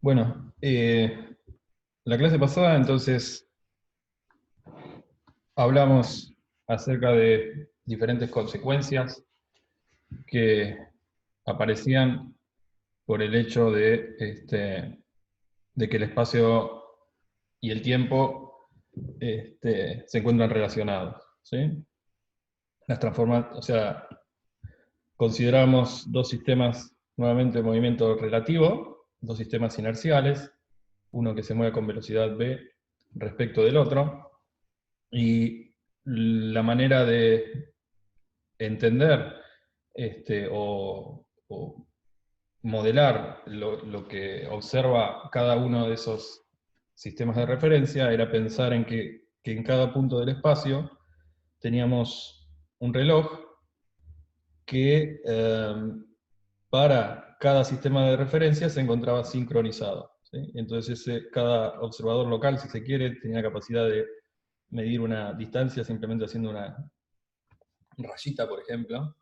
Bueno, la clase pasada entonces hablamos acerca de diferentes consecuencias que aparecían por el hecho de que el espacio y el tiempo se encuentran relacionados, ¿sí? O sea, consideramos dos sistemas nuevamente de movimiento relativo, dos sistemas inerciales, uno que se mueve con velocidad v respecto del otro, y la manera de entender o modelar lo que observa cada uno de esos sistemas de referencia era pensar en que en cada punto del espacio teníamos un reloj que para cada sistema de referencia se encontraba sincronizado, ¿sí? Entonces cada observador local, si se quiere, tenía la capacidad de medir una distancia simplemente haciendo una rayita, por ejemplo,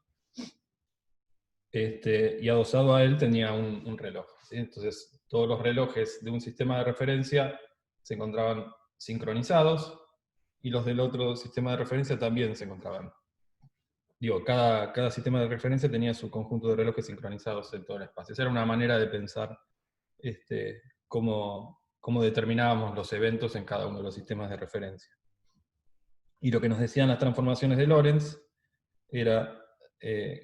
y adosado a él tenía un reloj, ¿sí? Entonces todos los relojes de un sistema de referencia se encontraban sincronizados, y los del otro sistema de referencia también se encontraban. Digo, cada sistema de referencia tenía su conjunto de relojes sincronizados en todo el espacio. Esa era una manera de pensar cómo determinábamos los eventos en cada uno de los sistemas de referencia. Y lo que nos decían las transformaciones de Lorentz era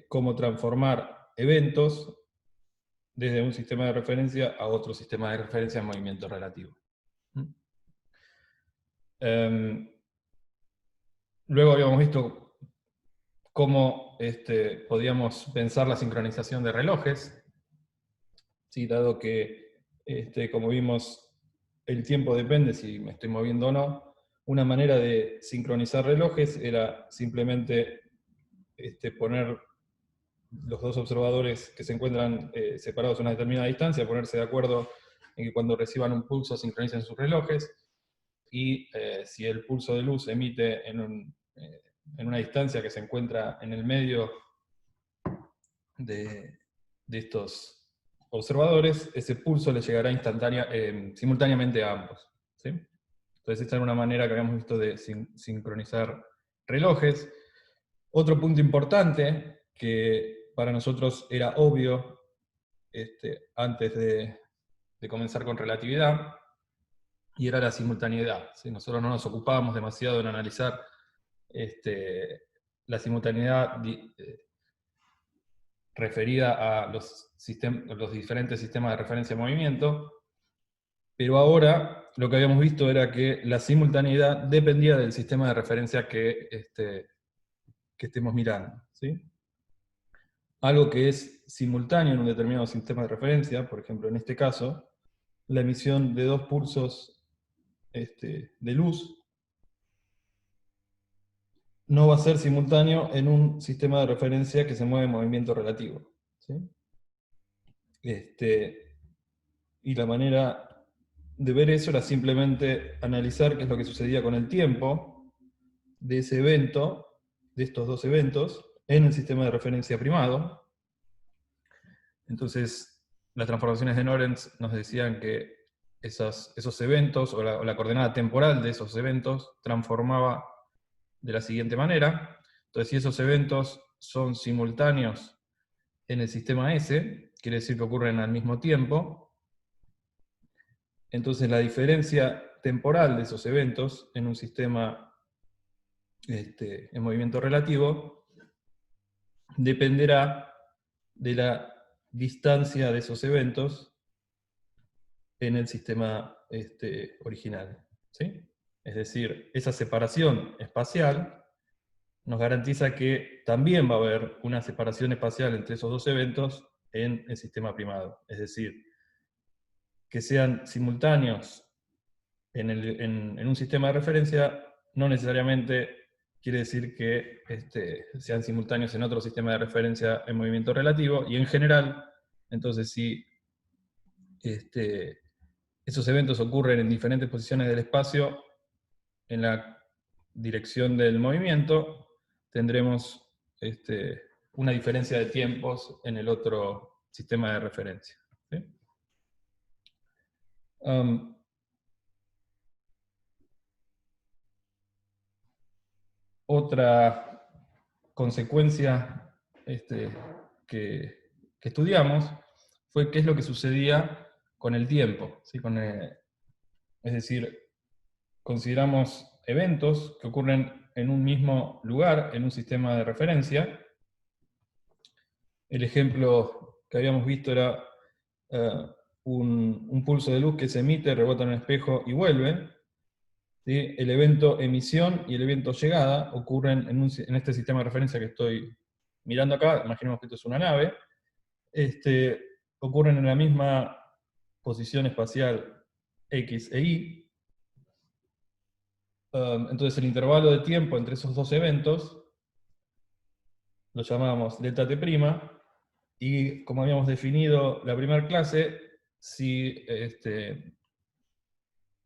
cómo transformar eventos desde un sistema de referencia a otro sistema de referencia en movimiento relativo. Luego habíamos visto cómo podíamos pensar la sincronización de relojes, ¿sí? Dado que, como vimos, el tiempo depende si me estoy moviendo o no. Una manera de sincronizar relojes era simplemente poner los dos observadores que se encuentran separados a una determinada distancia, ponerse de acuerdo en que cuando reciban un pulso sincronicen sus relojes, y si el pulso de luz emite en una distancia que se encuentra en el medio de estos observadores, ese pulso le llegará simultáneamente a ambos, ¿sí? Entonces esta era una manera que habíamos visto de sincronizar relojes. Otro punto importante que para nosotros era obvio antes de comenzar con relatividad, y era la simultaneidad, ¿sí? Nosotros no nos ocupábamos demasiado en analizar la simultaneidad referida a los diferentes sistemas de referencia de movimiento, pero ahora lo que habíamos visto era que la simultaneidad dependía del sistema de referencia que estemos mirando, ¿sí? Algo que es simultáneo en un determinado sistema de referencia, por ejemplo en este caso, la emisión de dos pulsos de luz, no va a ser simultáneo en un sistema de referencia que se mueve en movimiento relativo, ¿sí? Y la manera de ver eso era simplemente analizar qué es lo que sucedía con el tiempo de ese evento, de estos dos eventos, en el sistema de referencia primado. Entonces, las transformaciones de Lorentz nos decían que esos eventos, o la coordenada temporal de esos eventos, transformaba de la siguiente manera. Entonces, si esos eventos son simultáneos en el sistema S, quiere decir que ocurren al mismo tiempo, entonces la diferencia temporal de esos eventos en un sistema en movimiento relativo dependerá de la distancia de esos eventos en el sistema original, ¿sí? Es decir, esa separación espacial nos garantiza que también va a haber una separación espacial entre esos dos eventos en el sistema primado. Es decir, que sean simultáneos en un sistema de referencia no necesariamente quiere decir que sean simultáneos en otro sistema de referencia en movimiento relativo, y en general, entonces si esos eventos ocurren en diferentes posiciones del espacio, en la dirección del movimiento, tendremos una diferencia de tiempos en el otro sistema de referencia, ¿sí? Otra consecuencia que estudiamos fue qué es lo que sucedía con el tiempo, ¿sí? Es decir, consideramos eventos que ocurren en un mismo lugar, en un sistema de referencia. El ejemplo que habíamos visto era un pulso de luz que se emite, rebota en un espejo y vuelve. ¿Sí? El evento emisión y el evento llegada ocurren en este sistema de referencia que estoy mirando acá, imaginemos que esto es una nave, ocurren en la misma posición espacial X e Y. Entonces el intervalo de tiempo entre esos dos eventos lo llamamos delta t', y como habíamos definido la primera clase, si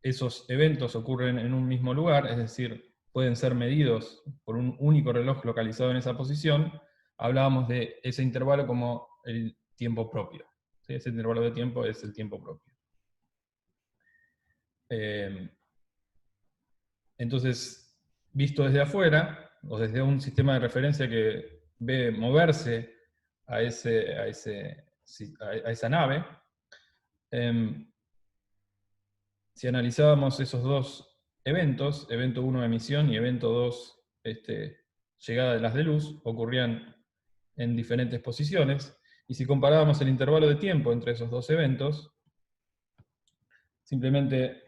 esos eventos ocurren en un mismo lugar, es decir, pueden ser medidos por un único reloj localizado en esa posición, hablábamos de ese intervalo como el tiempo propio. ¿Sí? Ese intervalo de tiempo es el tiempo propio. Entonces, visto desde afuera, o desde un sistema de referencia que ve moverse a esa nave, si analizábamos esos dos eventos, evento 1 emisión y evento 2 llegada de las de luz, ocurrían en diferentes posiciones, y si comparábamos el intervalo de tiempo entre esos dos eventos, simplemente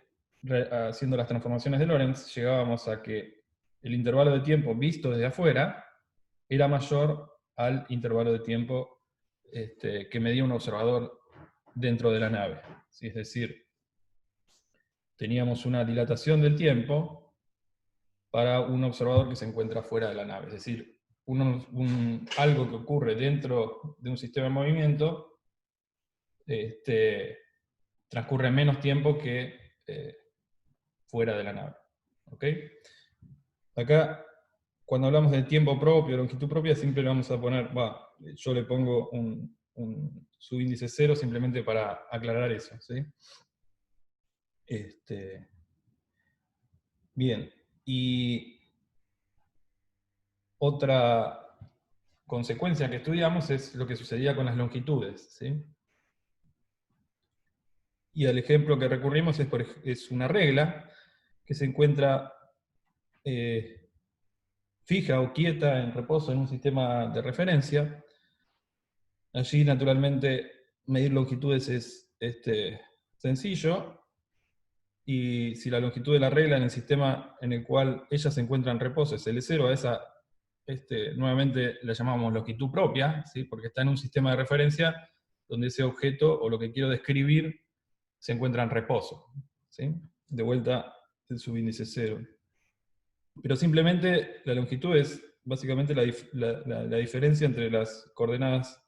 haciendo las transformaciones de Lorentz, llegábamos a que el intervalo de tiempo visto desde afuera era mayor al intervalo de tiempo que medía un observador dentro de la nave. ¿Sí? Es decir, teníamos una dilatación del tiempo para un observador que se encuentra fuera de la nave. Es decir, algo que ocurre dentro de un sistema de movimiento transcurre menos tiempo que fuera de la nave. ¿Ok? Acá, cuando hablamos de tiempo propio, longitud propia, siempre le vamos a poner, yo le pongo un subíndice 0 simplemente para aclarar eso. ¿Sí? Bien, y otra consecuencia que estudiamos es lo que sucedía con las longitudes. ¿Sí? Y el ejemplo que recurrimos es una regla que se encuentra fija o quieta en reposo en un sistema de referencia. Allí, naturalmente, medir longitudes es sencillo, y si la longitud de la regla en el sistema en el cual ella se encuentra en reposo es L0, a esa nuevamente la llamamos longitud propia, ¿sí? Porque está en un sistema de referencia donde ese objeto, o lo que quiero describir, se encuentra en reposo. ¿Sí? De vuelta el subíndice 0. Pero simplemente la longitud es básicamente la diferencia entre las coordenadas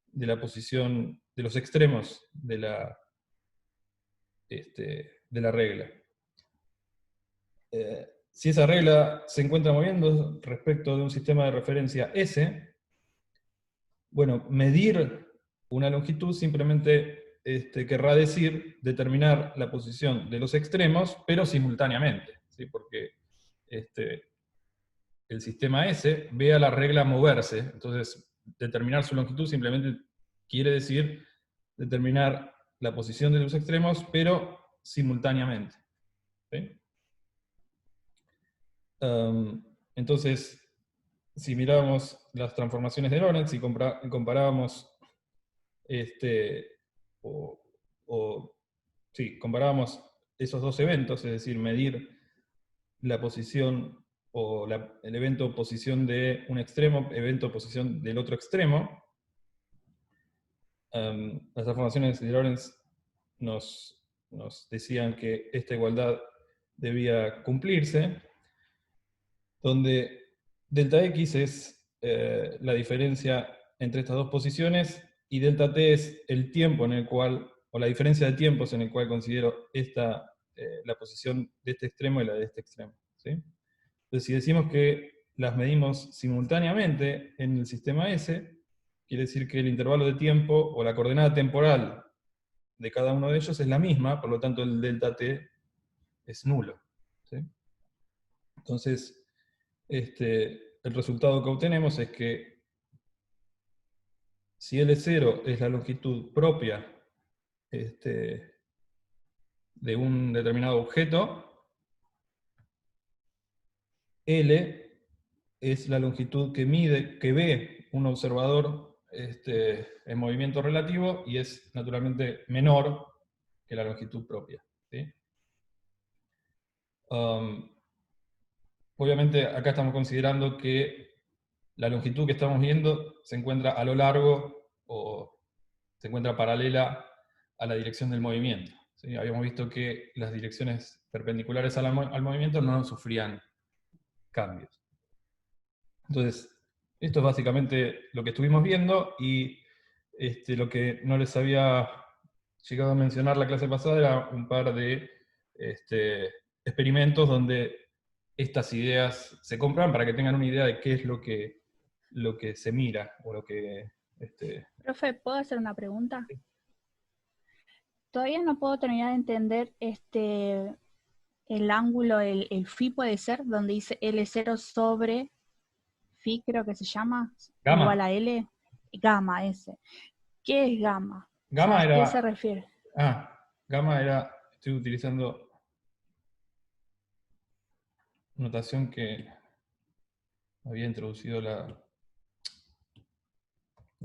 de la posición, de los extremos de la regla. Si esa regla se encuentra moviendo respecto de un sistema de referencia S, bueno, medir una longitud simplemente querrá decir determinar la posición de los extremos, pero simultáneamente, ¿sí? Porque el sistema S ve a la regla moverse, entonces determinar su longitud simplemente quiere decir determinar la posición de los extremos, pero simultáneamente. ¿Sí? Entonces, si mirábamos las transformaciones de Lorentz y comparábamos comparábamos esos dos eventos, es decir, medir la posición o el evento posición de un extremo, evento posición del otro extremo, las transformaciones de Lorentz nos decían que esta igualdad debía cumplirse, donde delta X es la diferencia entre estas dos posiciones, y delta T es el tiempo en el cual, o la diferencia de tiempos en el cual considero la posición de este extremo y la de este extremo. ¿Sí? Entonces, si decimos que las medimos simultáneamente en el sistema S, quiere decir que el intervalo de tiempo, o la coordenada temporal de cada uno de ellos es la misma, por lo tanto el delta t es nulo. ¿Sí? Entonces, el resultado que obtenemos es que si L0 es la longitud propia de un determinado objeto, L es la longitud que ve un observador en movimiento relativo, y es naturalmente menor que la longitud propia. ¿Sí? Obviamente acá estamos considerando que la longitud que estamos viendo se encuentra a lo largo o se encuentra paralela a la dirección del movimiento. ¿Sí? Habíamos visto que las direcciones perpendiculares al movimiento no sufrían cambios. Entonces, esto es básicamente lo que estuvimos viendo, y lo que no les había llegado a mencionar la clase pasada era un par de experimentos donde estas ideas se compran para que tengan una idea de qué es lo que se mira, o lo que... Profe, ¿puedo hacer una pregunta? Todavía no puedo terminar de entender el ángulo, el phi puede ser, donde dice L0 sobre phi, creo que se llama, igual Gamma. a L, gamma ese. ¿Qué es gamma? O sea, Gamma ¿a qué se era... refiere? Gamma era... Estoy utilizando notación que había introducido la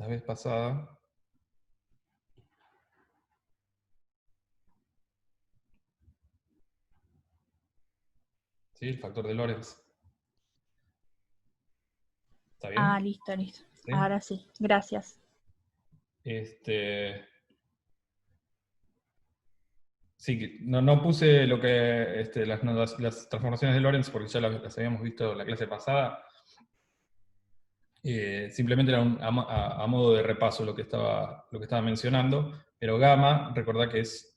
vez pasada. ¿Sí? El factor de Lorentz. ¿Está bien? Listo, listo. ¿Sí? Ahora sí, gracias. Sí, no puse lo que, las transformaciones de Lorentz, porque ya las habíamos visto la clase pasada. Simplemente era a modo de repaso lo que estaba mencionando, pero gamma, recordá que es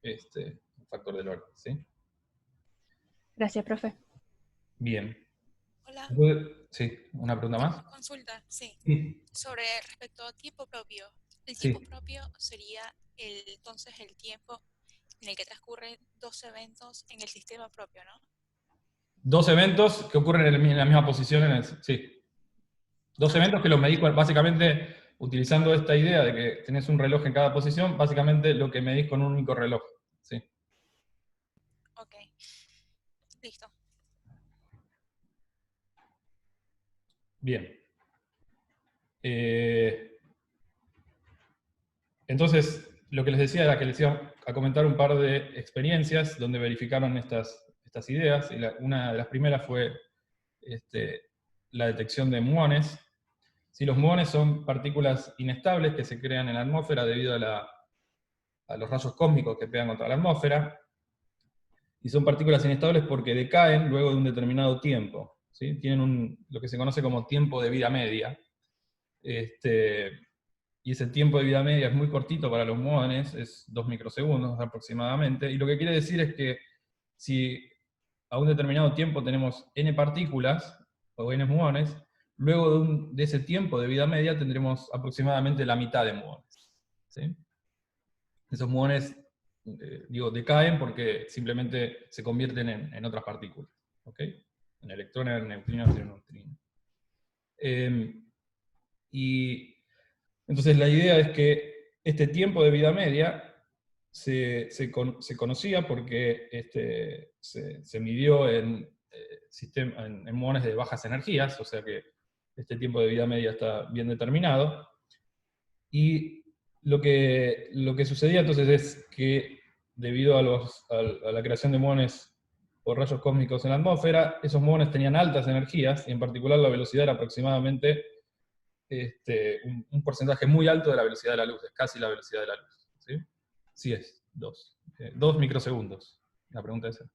un factor de Lorentz, ¿sí? Gracias, profe. Bien. Hola, Sí, ¿una pregunta más? consulta, sí. Sí. Sobre respecto a tiempo propio. El tiempo Sí. propio sería entonces el tiempo en el que transcurren dos eventos en el sistema propio, ¿no? Dos eventos que ocurren en la misma posición sí. Dos eventos que los medís básicamente utilizando esta idea de que tenés un reloj en cada posición, básicamente lo que medís con un único reloj. ¿Sí? Ok, listo. Bien. Entonces, lo que les decía era que les iba a comentar un par de experiencias donde verificaron estas ideas, y una de las primeras fue la detección de muones. Si los muones son partículas inestables que se crean en la atmósfera debido a los rayos cósmicos que pegan contra la atmósfera, y son partículas inestables porque decaen luego de un determinado tiempo. ¿Sí? Tienen lo que se conoce como tiempo de vida media. Y ese tiempo de vida media es muy cortito para los muones, es 2 microsegundos aproximadamente, y lo que quiere decir es que si a un determinado tiempo tenemos n partículas, o n muones, luego de ese tiempo de vida media tendremos aproximadamente la mitad de muones. ¿Sí? Esos muones, decaen porque simplemente se convierten en otras partículas. ¿Ok? En electrones, en neutrinos y en neutrinos. Y entonces la idea es que este tiempo de vida media se conocía porque se midió en muones de bajas energías, o sea que este tiempo de vida media está bien determinado. Y lo que sucedía entonces es que debido a la creación de muones por rayos cósmicos en la atmósfera, esos muones tenían altas energías, y en particular la velocidad era aproximadamente un porcentaje muy alto de la velocidad de la luz, es casi la velocidad de la luz. ¿Sí? Sí es, 2 microsegundos, la pregunta es esa.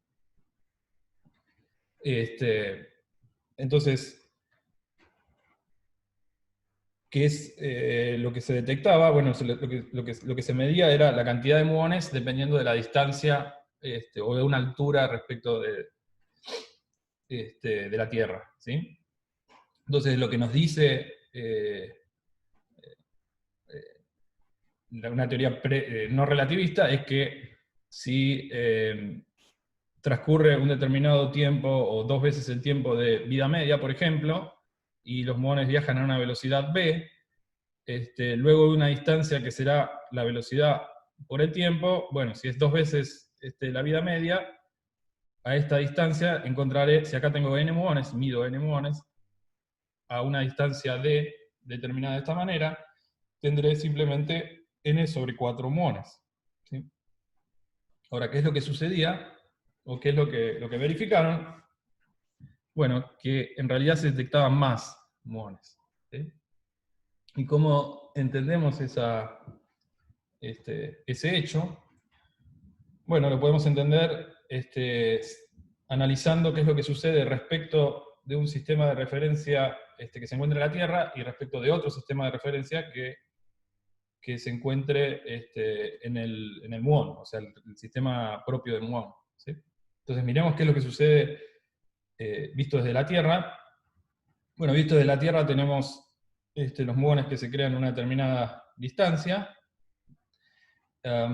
Entonces, ¿qué es lo que se detectaba? Bueno, lo que se medía era la cantidad de muones dependiendo de la distancia o de una altura respecto de la Tierra. ¿Sí? Entonces, lo que nos dice una teoría no relativista es que si transcurre un determinado tiempo o 2 veces el tiempo de vida media, por ejemplo, y los muones viajan a una velocidad v, luego de una distancia que será la velocidad por el tiempo, bueno, si es 2 veces la vida media, a esta distancia encontraré, si acá tengo n muones, mido n muones, a una distancia d determinada de esta manera, tendré simplemente n sobre 4 muones. ¿Sí? Ahora, ¿qué es lo que sucedía? ¿O qué es lo que verificaron? Bueno, que en realidad se detectaban más muones. ¿Sí? ¿Y cómo entendemos ese hecho? Bueno, lo podemos entender analizando qué es lo que sucede respecto de un sistema de referencia que se encuentra en la Tierra y respecto de otro sistema de referencia que se encuentre en el muón, o sea, el sistema propio del muón. ¿Sí? Entonces miremos qué es lo que sucede visto desde la Tierra. Bueno, visto desde la Tierra tenemos los muones que se crean a una determinada distancia, a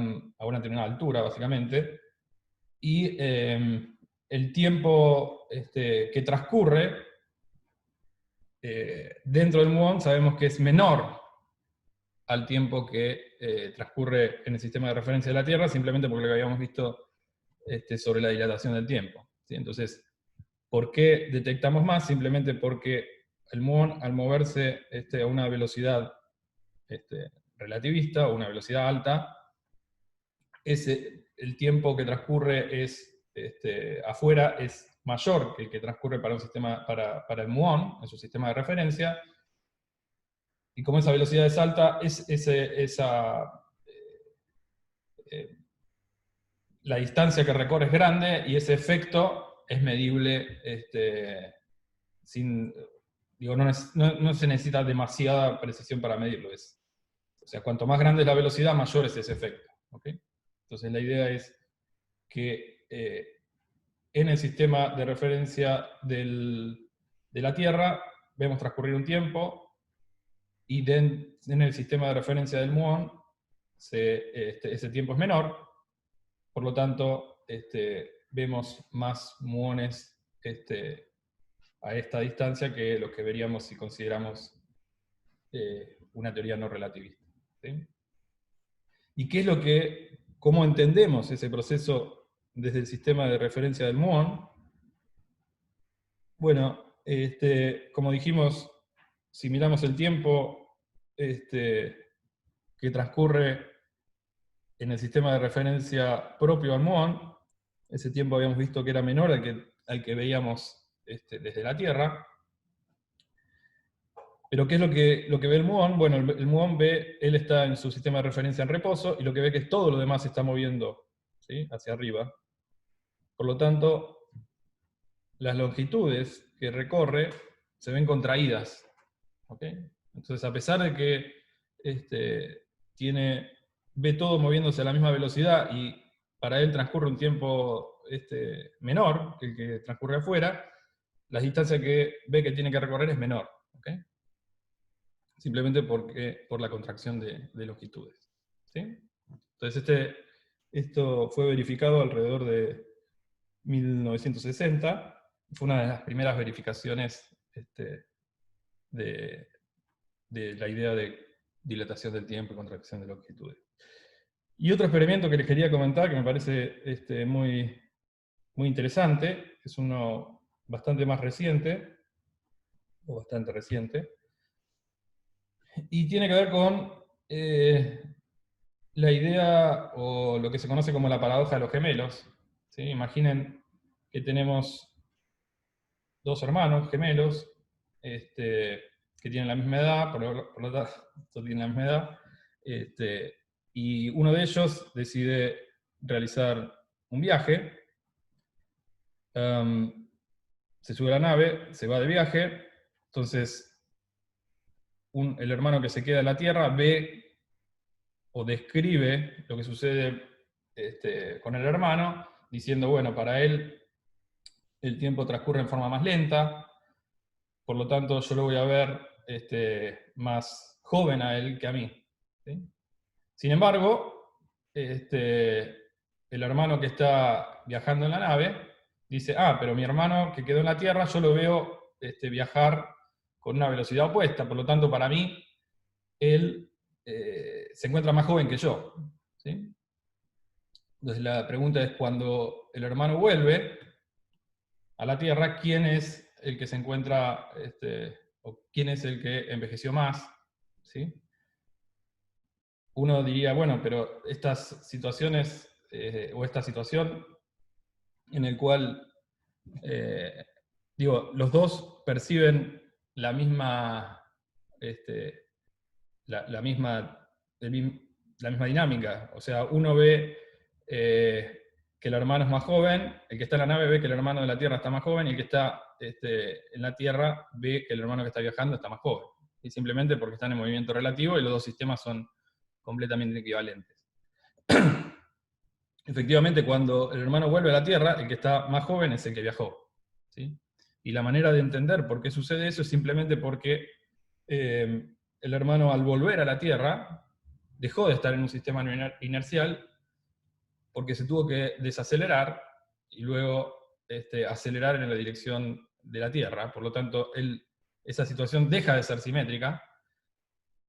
una determinada altura, básicamente, y el tiempo que transcurre dentro del muón sabemos que es menor al tiempo que transcurre en el sistema de referencia de la Tierra, simplemente porque lo que habíamos visto sobre la dilatación del tiempo. ¿Sí? Entonces, ¿por qué detectamos más? Simplemente porque el muón, al moverse a una velocidad relativista, o una velocidad alta, el tiempo que transcurre afuera es mayor que el que transcurre para un sistema, para el muón, en su sistema de referencia, y como esa velocidad es alta, la distancia que recorre es grande, y ese efecto es medible no se necesita demasiada precisión para medirlo. O sea, cuanto más grande es la velocidad, mayor es ese efecto. ¿Okay? Entonces la idea es que en el sistema de referencia de la Tierra vemos transcurrir un tiempo, y en el sistema de referencia del muón ese tiempo es menor, por lo tanto vemos más muones a esta distancia que los que veríamos si consideramos una teoría no relativista. ¿Sí? ¿Y qué es cómo entendemos ese proceso desde el sistema de referencia del muón? Bueno, como dijimos, si miramos el tiempo que transcurre en el sistema de referencia propio al muón, ese tiempo habíamos visto que era menor al que veíamos desde la Tierra. Pero ¿qué es lo que ve el muón? Bueno, el muón él está en su sistema de referencia en reposo, y lo que ve que es todo lo demás se está moviendo, ¿sí? Hacia arriba. Por lo tanto, las longitudes que recorre se ven contraídas. ¿Okay? Entonces, a pesar de que ve todo moviéndose a la misma velocidad, y para él transcurre un tiempo menor que el que transcurre afuera, la distancia que ve que tiene que recorrer es menor. ¿Okay? Simplemente por la contracción de longitudes. ¿Sí? Entonces esto fue verificado alrededor de 1960, fue una de las primeras verificaciones de la idea de dilatación del tiempo y contracción de longitudes. Y otro experimento que les quería comentar, que me parece muy, muy interesante, es uno bastante más reciente, o bastante reciente, y tiene que ver con la idea, o lo que se conoce como la paradoja de los gemelos. ¿Sí? Imaginen que tenemos 2 hermanos gemelos que tienen la misma edad, por lo tanto, tienen la misma edad, y uno de ellos decide realizar un viaje, se sube a la nave, se va de viaje. Entonces el hermano que se queda en la Tierra ve o describe lo que sucede con el hermano, diciendo, bueno, para él el tiempo transcurre en forma más lenta, por lo tanto yo lo voy a ver más joven a él que a mí. ¿Sí? Sin embargo, el hermano que está viajando en la nave dice, pero mi hermano que quedó en la Tierra, yo lo veo viajar con una velocidad opuesta, por lo tanto, para mí, él se encuentra más joven que yo. ¿Sí? Entonces la pregunta es, cuando el hermano vuelve a la Tierra, ¿quién es el que se encuentra, o quién es el que envejeció más? ¿Sí? Uno diría, bueno, pero estas situaciones, o esta situación en el cual, los dos perciben la misma, la misma, la misma dinámica. O sea, uno ve que el hermano es más joven, el que está en la nave ve que el hermano de la Tierra está más joven, y el que está en la Tierra ve que el hermano que está viajando está más joven. Y simplemente porque están en movimiento relativo y los dos sistemas son completamente equivalentes. Efectivamente, cuando el hermano vuelve a la Tierra, el que está más joven es el que viajó. ¿Sí? Y la manera de entender por qué sucede eso es simplemente porque el hermano, al volver a la Tierra, dejó de estar en un sistema inercial porque se tuvo que desacelerar y luego acelerar en la dirección de la Tierra. Por lo tanto, esa situación deja de ser simétrica,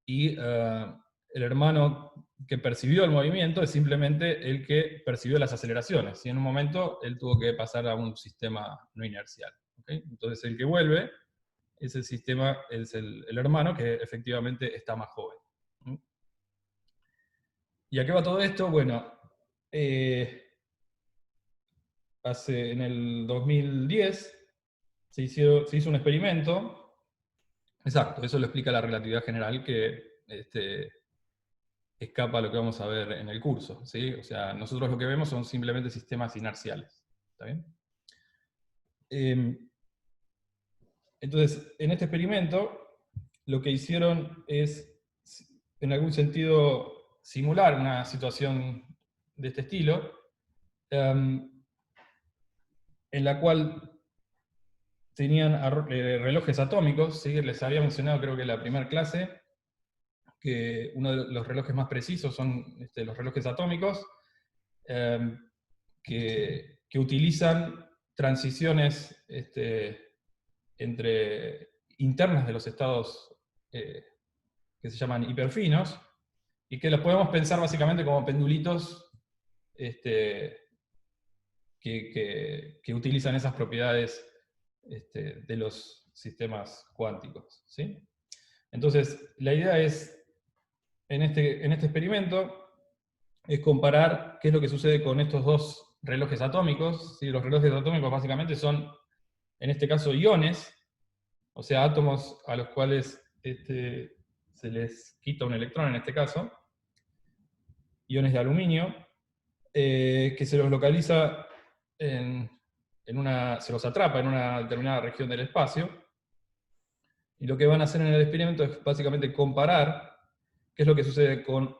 y el hermano que percibió el movimiento es simplemente el que percibió las aceleraciones. Y en un momento él tuvo que pasar a un sistema no inercial. ¿Okay? Entonces el que vuelve es el sistema, es el hermano que efectivamente está más joven. ¿Y a qué va todo esto? Bueno, en el 2010 se hizo un experimento. Exacto, eso lo explica la relatividad general, que escapa a lo que vamos a ver en el curso, ¿sí? O sea, nosotros lo que vemos son simplemente sistemas inerciales. ¿Está bien? Entonces, en este experimento, lo que hicieron es, en algún sentido, simular una situación de este estilo, en la cual tenían relojes atómicos, ¿sí? Les había mencionado, creo que en la primera clase, que uno de los relojes más precisos son los relojes atómicos, que utilizan transiciones internas de los estados que se llaman hiperfinos, y que los podemos pensar básicamente como pendulitos que utilizan esas propiedades de los sistemas cuánticos. ¿Sí? Entonces, la idea es, en este experimento, es comparar qué es lo que sucede con estos dos relojes atómicos. ¿Sí? Los relojes atómicos básicamente son, en este caso, iones, o sea, átomos a los cuales se les quita un electrón, en este caso, iones de aluminio, que se los localiza se los atrapa en una determinada región del espacio, y lo que van a hacer en el experimento es básicamente comparar qué es lo que sucede con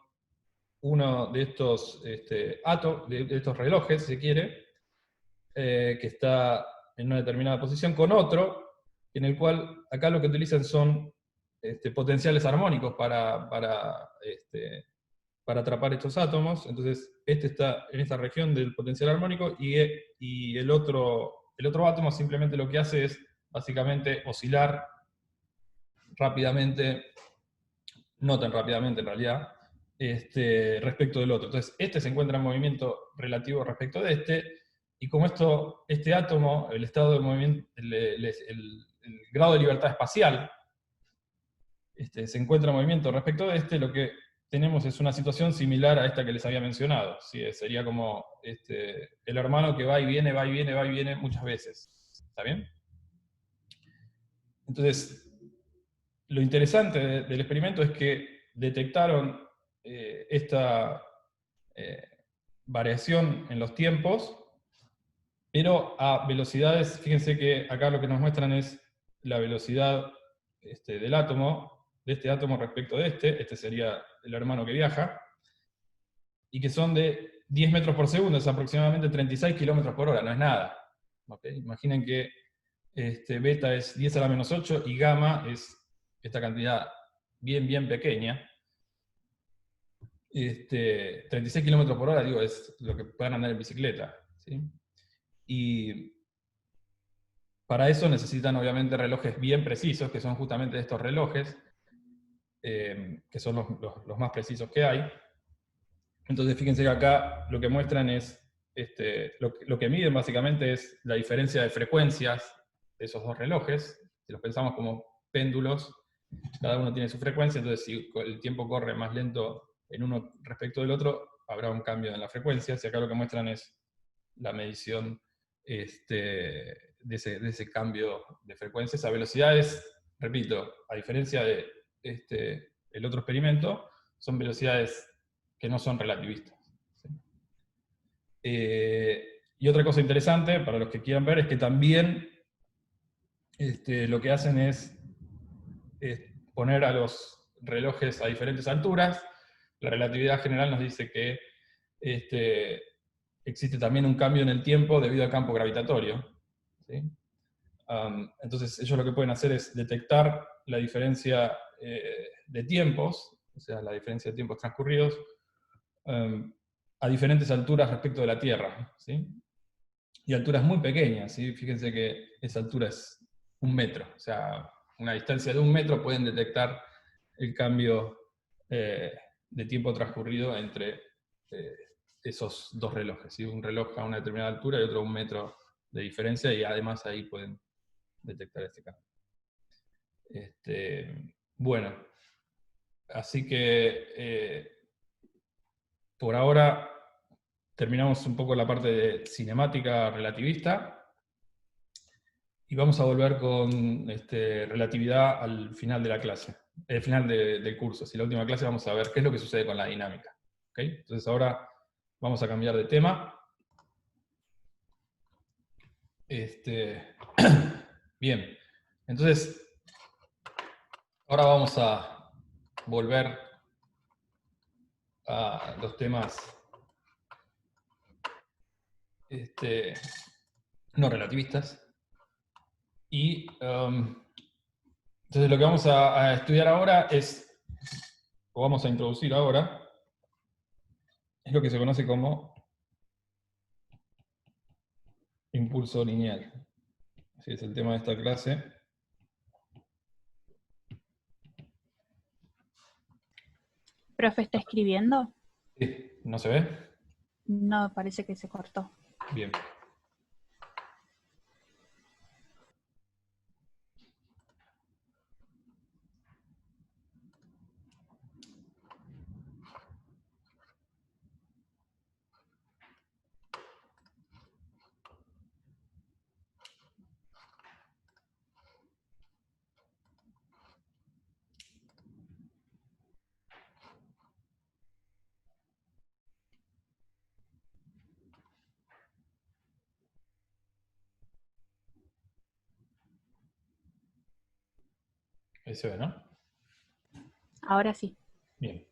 uno de estos de estos relojes, si se quiere, que está en una determinada posición, con otro, en el cual acá lo que utilizan son potenciales armónicos para atrapar estos átomos. Entonces, este está en esta región del potencial armónico, y el otro átomo simplemente lo que hace es básicamente oscilar rápidamente, no tan rápidamente en realidad, respecto del otro. Entonces, este se encuentra en movimiento relativo respecto de este, y como este átomo, el estado del movimiento, el grado de libertad espacial, se encuentra en movimiento respecto de este, lo que tenemos es una situación similar a esta que les había mencionado. ¿Sí? Sería como el hermano que va y viene, va y viene, va y viene muchas veces. ¿Está bien? Entonces, lo interesante del experimento es que detectaron esta variación en los tiempos, pero a velocidades. Fíjense que acá lo que nos muestran es la velocidad del átomo, de este átomo respecto de este sería el hermano que viaja, y que son de 10 metros por segundo, es aproximadamente 36 kilómetros por hora, no es nada. ¿Okay? Imaginen que beta es 10 a la menos 8 y gamma es esta cantidad bien, bien pequeña. 36 kilómetros por hora, digo, es lo que pueden andar en bicicleta, ¿sí? Y para eso necesitan obviamente relojes bien precisos, que son justamente estos relojes, que son los más precisos que hay. Entonces fíjense que acá lo que muestran es, lo que miden básicamente es la diferencia de frecuencias de esos dos relojes. Si los pensamos como péndulos, cada uno tiene su frecuencia, entonces si el tiempo corre más lento en uno respecto del otro, habrá un cambio en la frecuencia. Y acá lo que muestran es la medición de ese cambio de frecuencias a velocidades, repito, a diferencia de el otro experimento, son velocidades que no son relativistas. ¿Sí? Y otra cosa interesante, para los que quieran ver, es que también lo que hacen es poner a los relojes a diferentes alturas. La relatividad general nos dice que existe también un cambio en el tiempo debido al campo gravitatorio. ¿Sí? Entonces ellos lo que pueden hacer es detectar la diferencia de tiempos, o sea, la diferencia de tiempos transcurridos, a diferentes alturas respecto de la Tierra. ¿Sí? Y alturas muy pequeñas. ¿Sí? Fíjense que esa altura es 1 metro. O sea, una distancia de 1 metro pueden detectar el cambio de tiempo transcurrido entre esos dos relojes. ¿Sí? Un reloj a una determinada altura y otro a 1 metro de diferencia, y además ahí pueden detectar este cambio. Bueno, así que por ahora terminamos un poco la parte de cinemática relativista y vamos a volver con relatividad al final de la clase, al final del curso. Si la última clase vamos a ver qué es lo que sucede con la dinámica. ¿Okay? Entonces ahora vamos a cambiar de tema. Bien, entonces ahora vamos a volver a los temas no relativistas. Y entonces lo que vamos a estudiar ahora es, o vamos a introducir ahora, es lo que se conoce como impulso lineal. Así es el tema de esta clase. ¿Profe está escribiendo? Sí, ¿no se ve? No, parece que se cortó. Bien. Ahí se ve, ¿no? Ahora sí. Bien.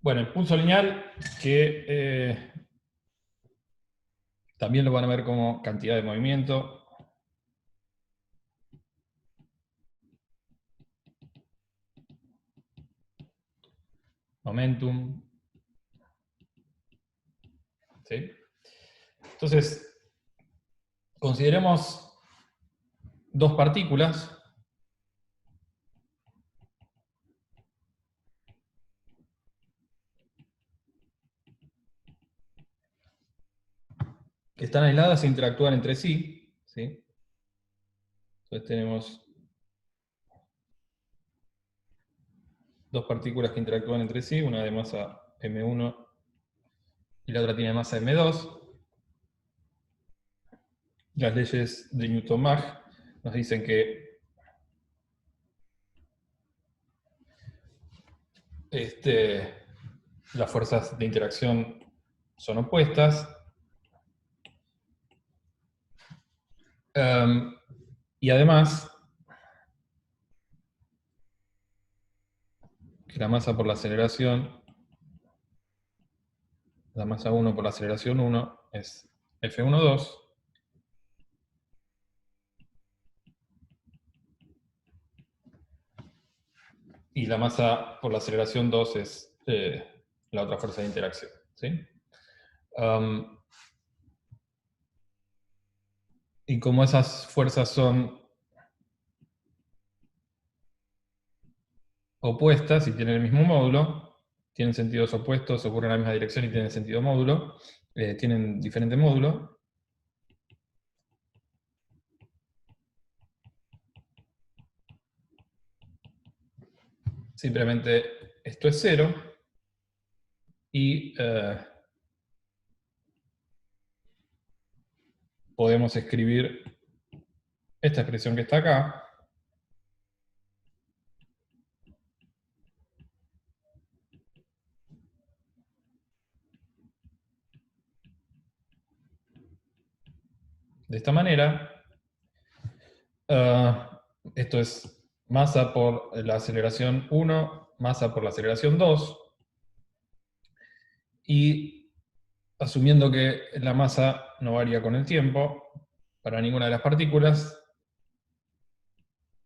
Bueno, impulso lineal, que también lo van a ver como cantidad de movimiento. Momentum. ¿Sí? Entonces, consideremos dos partículas que están aisladas e interactúan entre sí. ¿Sí? Entonces tenemos dos partículas que interactúan entre sí, una de masa m1 y la otra tiene masa m2. Las leyes de Newton-Mach nos dicen que las fuerzas de interacción son opuestas. Y además, que la masa por la aceleración, la masa 1 por la aceleración 1 es F12. y la masa por la aceleración 2 es la otra fuerza de interacción. ¿Sí? Y como esas fuerzas son opuestas y tienen el mismo módulo, tienen sentidos opuestos, ocurren en la misma dirección y tienen sentido módulo, tienen diferente módulo. Simplemente esto es 0 y podemos escribir esta expresión que está acá. De esta manera, esto es masa por la aceleración 1, masa por la aceleración 2, y asumiendo que la masa no varía con el tiempo para ninguna de las partículas,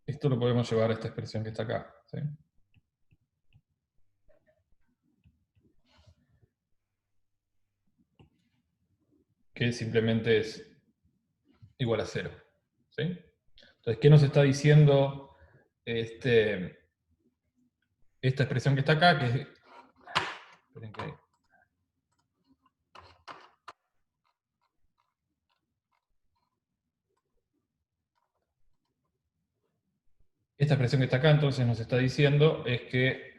esto lo podemos llevar a esta expresión que está acá. ¿Sí? Que simplemente es igual a 0. ¿Sí? Entonces, ¿qué nos está diciendo esta expresión que está acá? Que, esperen que esta expresión que está acá entonces nos está diciendo es que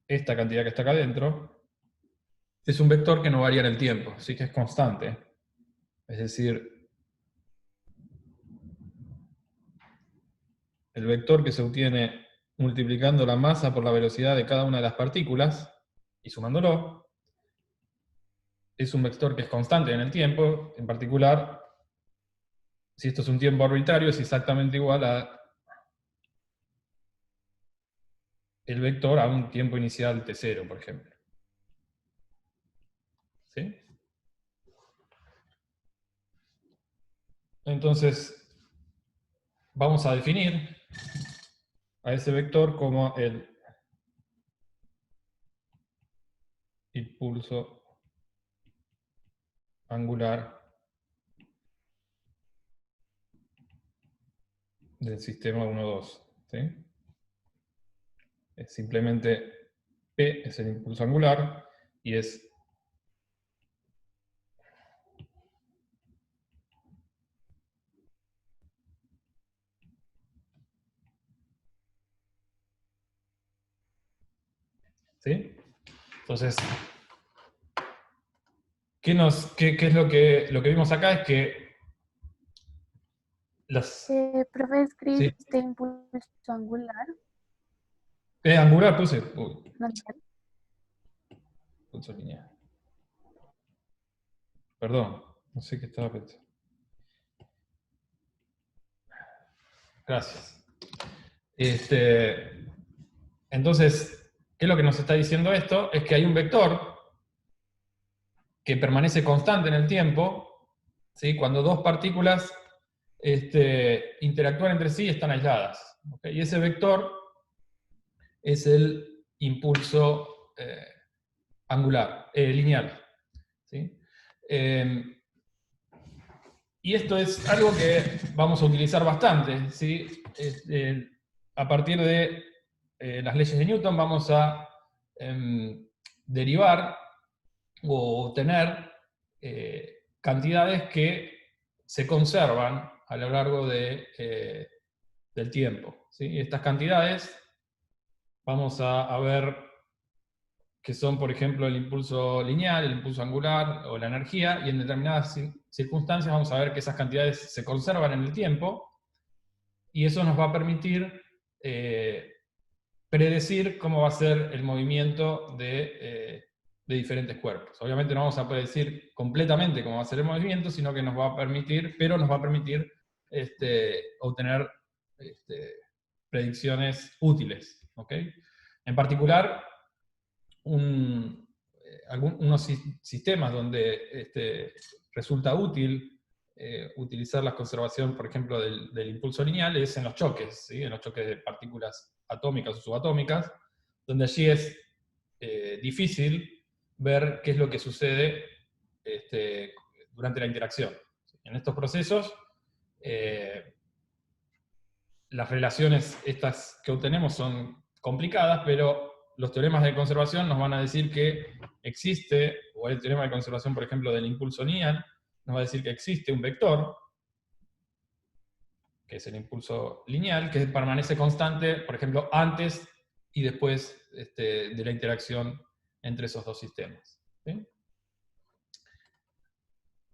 esta cantidad que está acá adentro es un vector que no varía en el tiempo, así que es constante. Es decir, el vector que se obtiene multiplicando la masa por la velocidad de cada una de las partículas y sumándolo, es un vector que es constante en el tiempo. En particular, si esto es un tiempo arbitrario, es exactamente igual a el vector a un tiempo inicial t0, por ejemplo. ¿Sí? Entonces, vamos a definir a ese vector como el impulso angular del sistema 1,2. ¿Sí? Es simplemente P es el impulso angular y es ¿sí? Entonces, ¿qué es lo que vimos acá? Es que Profe, sí, ¿escribiste impulso angular? angular puse. No entiendo. Impulso lineal. Perdón, no sé qué estaba pensando. Gracias. Entonces, ¿qué es lo que nos está diciendo esto? Es que hay un vector que permanece constante en el tiempo, ¿sí? Cuando dos partículas interactúan entre sí y están aisladas. ¿Okay? Y ese vector es el impulso angular, lineal. ¿Sí? Y esto es algo que vamos a utilizar bastante. ¿Sí? A partir de las leyes de Newton vamos a derivar o obtener cantidades que se conservan a lo largo del tiempo. ¿Sí? Y estas cantidades vamos a ver que son, por ejemplo, el impulso lineal, el impulso angular o la energía, y en determinadas circunstancias vamos a ver que esas cantidades se conservan en el tiempo, y eso nos va a permitir predecir cómo va a ser el movimiento de diferentes cuerpos. Obviamente no vamos a predecir completamente cómo va a ser el movimiento, sino que nos va a permitir, obtener predicciones útiles. ¿Okay? En particular, unos sistemas donde resulta útil utilizar la conservación, por ejemplo, del impulso lineal es en los choques, ¿sí? En los choques de partículas atómicas o subatómicas, donde allí es difícil ver qué es lo que sucede durante la interacción. En estos procesos, las relaciones estas que obtenemos son complicadas, pero los teoremas de conservación nos van a decir que existe, o el teorema de conservación, por ejemplo, del impulso lineal, nos va a decir que existe un vector, que es el impulso lineal, que permanece constante, por ejemplo, antes y después de la interacción entre esos dos sistemas. ¿Sí?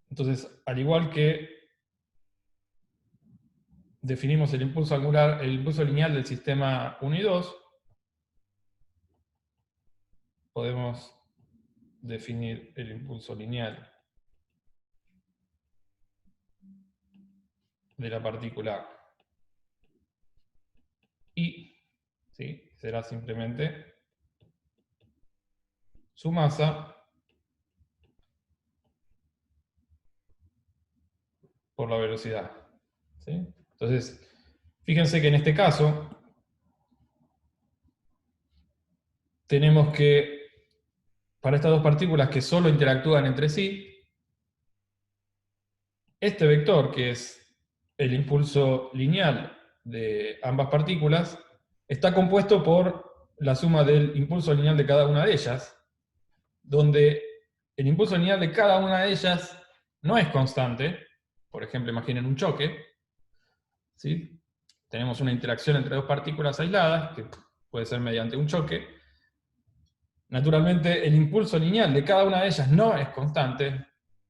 Entonces, al igual que definimos el impulso angular, el impulso lineal del sistema 1 y 2, podemos definir el impulso lineal de la partícula I, ¿sí? Será simplemente su masa por la velocidad. ¿Sí? Entonces, fíjense que en este caso tenemos que, para estas dos partículas que solo interactúan entre sí, este vector, que es el impulso lineal de ambas partículas, está compuesto por la suma del impulso lineal de cada una de ellas, donde el impulso lineal de cada una de ellas no es constante. Por ejemplo, imaginen un choque, ¿sí? Tenemos una interacción entre dos partículas aisladas, que puede ser mediante un choque. Naturalmente, el impulso lineal de cada una de ellas no es constante,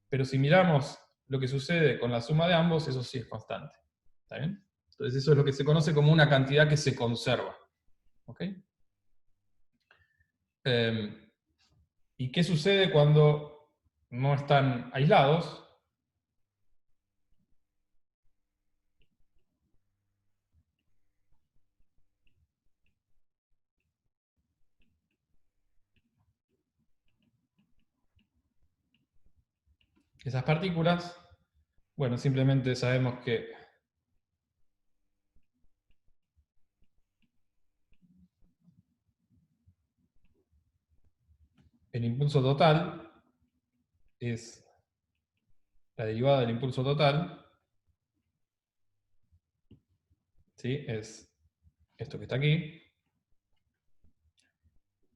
pero si miramos lo que sucede con la suma de ambos, eso sí es constante. ¿Está bien? Entonces eso es lo que se conoce como una cantidad que se conserva. ¿Ok? ¿Y qué sucede cuando no están aislados? Esas partículas, bueno, simplemente sabemos que el impulso total es la derivada del impulso total, ¿sí? Es esto que está aquí,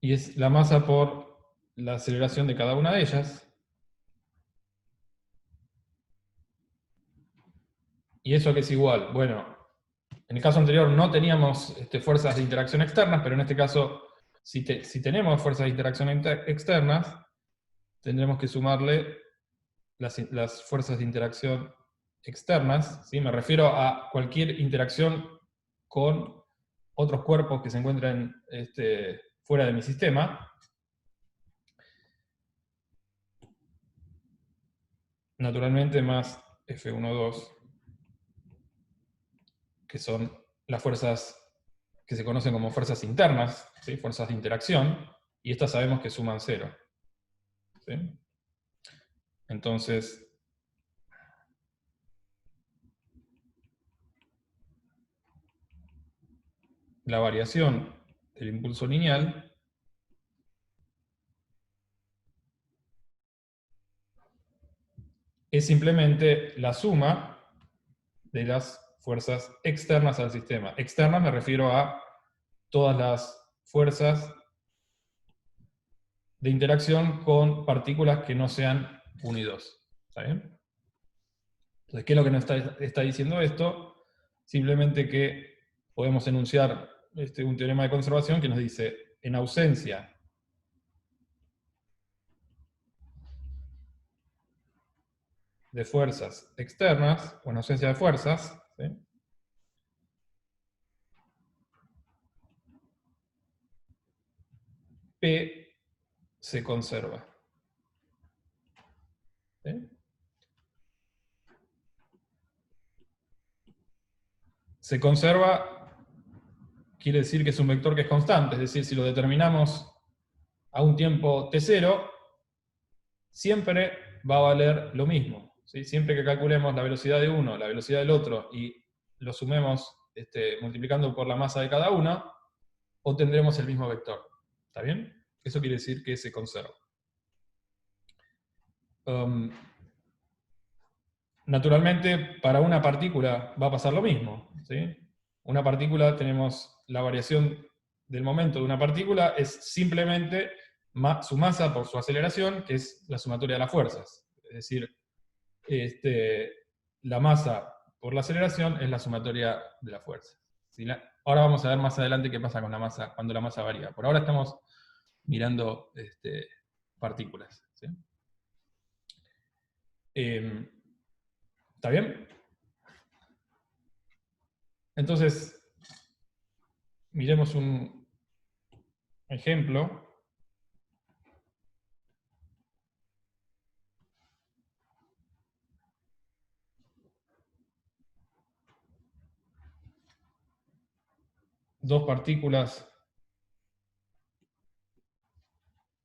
y es la masa por la aceleración de cada una de ellas. ¿Y eso a qué es igual? Bueno, en el caso anterior no teníamos fuerzas de interacción externas, pero en este caso, si tenemos fuerzas de interacción externas, tendremos que sumarle las fuerzas de interacción externas, ¿sí? Me refiero a cualquier interacción con otros cuerpos que se encuentran fuera de mi sistema. Naturalmente más F12, que son las fuerzas que se conocen como fuerzas internas, ¿sí? Fuerzas de interacción, y estas sabemos que suman 0. ¿Sí? Entonces, la variación del impulso lineal es simplemente la suma de las fuerzas externas al sistema. Externas me refiero a todas las fuerzas de interacción con partículas que no sean 1 y 2. ¿Está bien? Entonces, ¿qué es lo que nos está diciendo esto? Simplemente que podemos enunciar un teorema de conservación que nos dice, en ausencia de fuerzas externas, o en ausencia de fuerzas, ¿sí? P se conserva. ¿Sí? Se conserva quiere decir que es un vector que es constante, es decir, si lo determinamos a un tiempo t0, siempre va a valer lo mismo. ¿sí? Siempre que calculemos la velocidad de uno, la velocidad del otro, y lo sumemos multiplicando por la masa de cada uno, obtendremos el mismo vector. ¿Está bien? Eso quiere decir que se conserva. Naturalmente, para una partícula va a pasar lo mismo, ¿sí? Una partícula, tenemos la variación del momento de una partícula, es simplemente su masa por su aceleración, que es la sumatoria de las fuerzas. Es decir, la masa por la aceleración es la sumatoria de la fuerza. ¿Sí? Ahora vamos a ver más adelante qué pasa con la masa, cuando la masa varía. Por ahora estamos mirando partículas. ¿Sí? ¿Está bien? Entonces, miremos un ejemplo. Dos partículas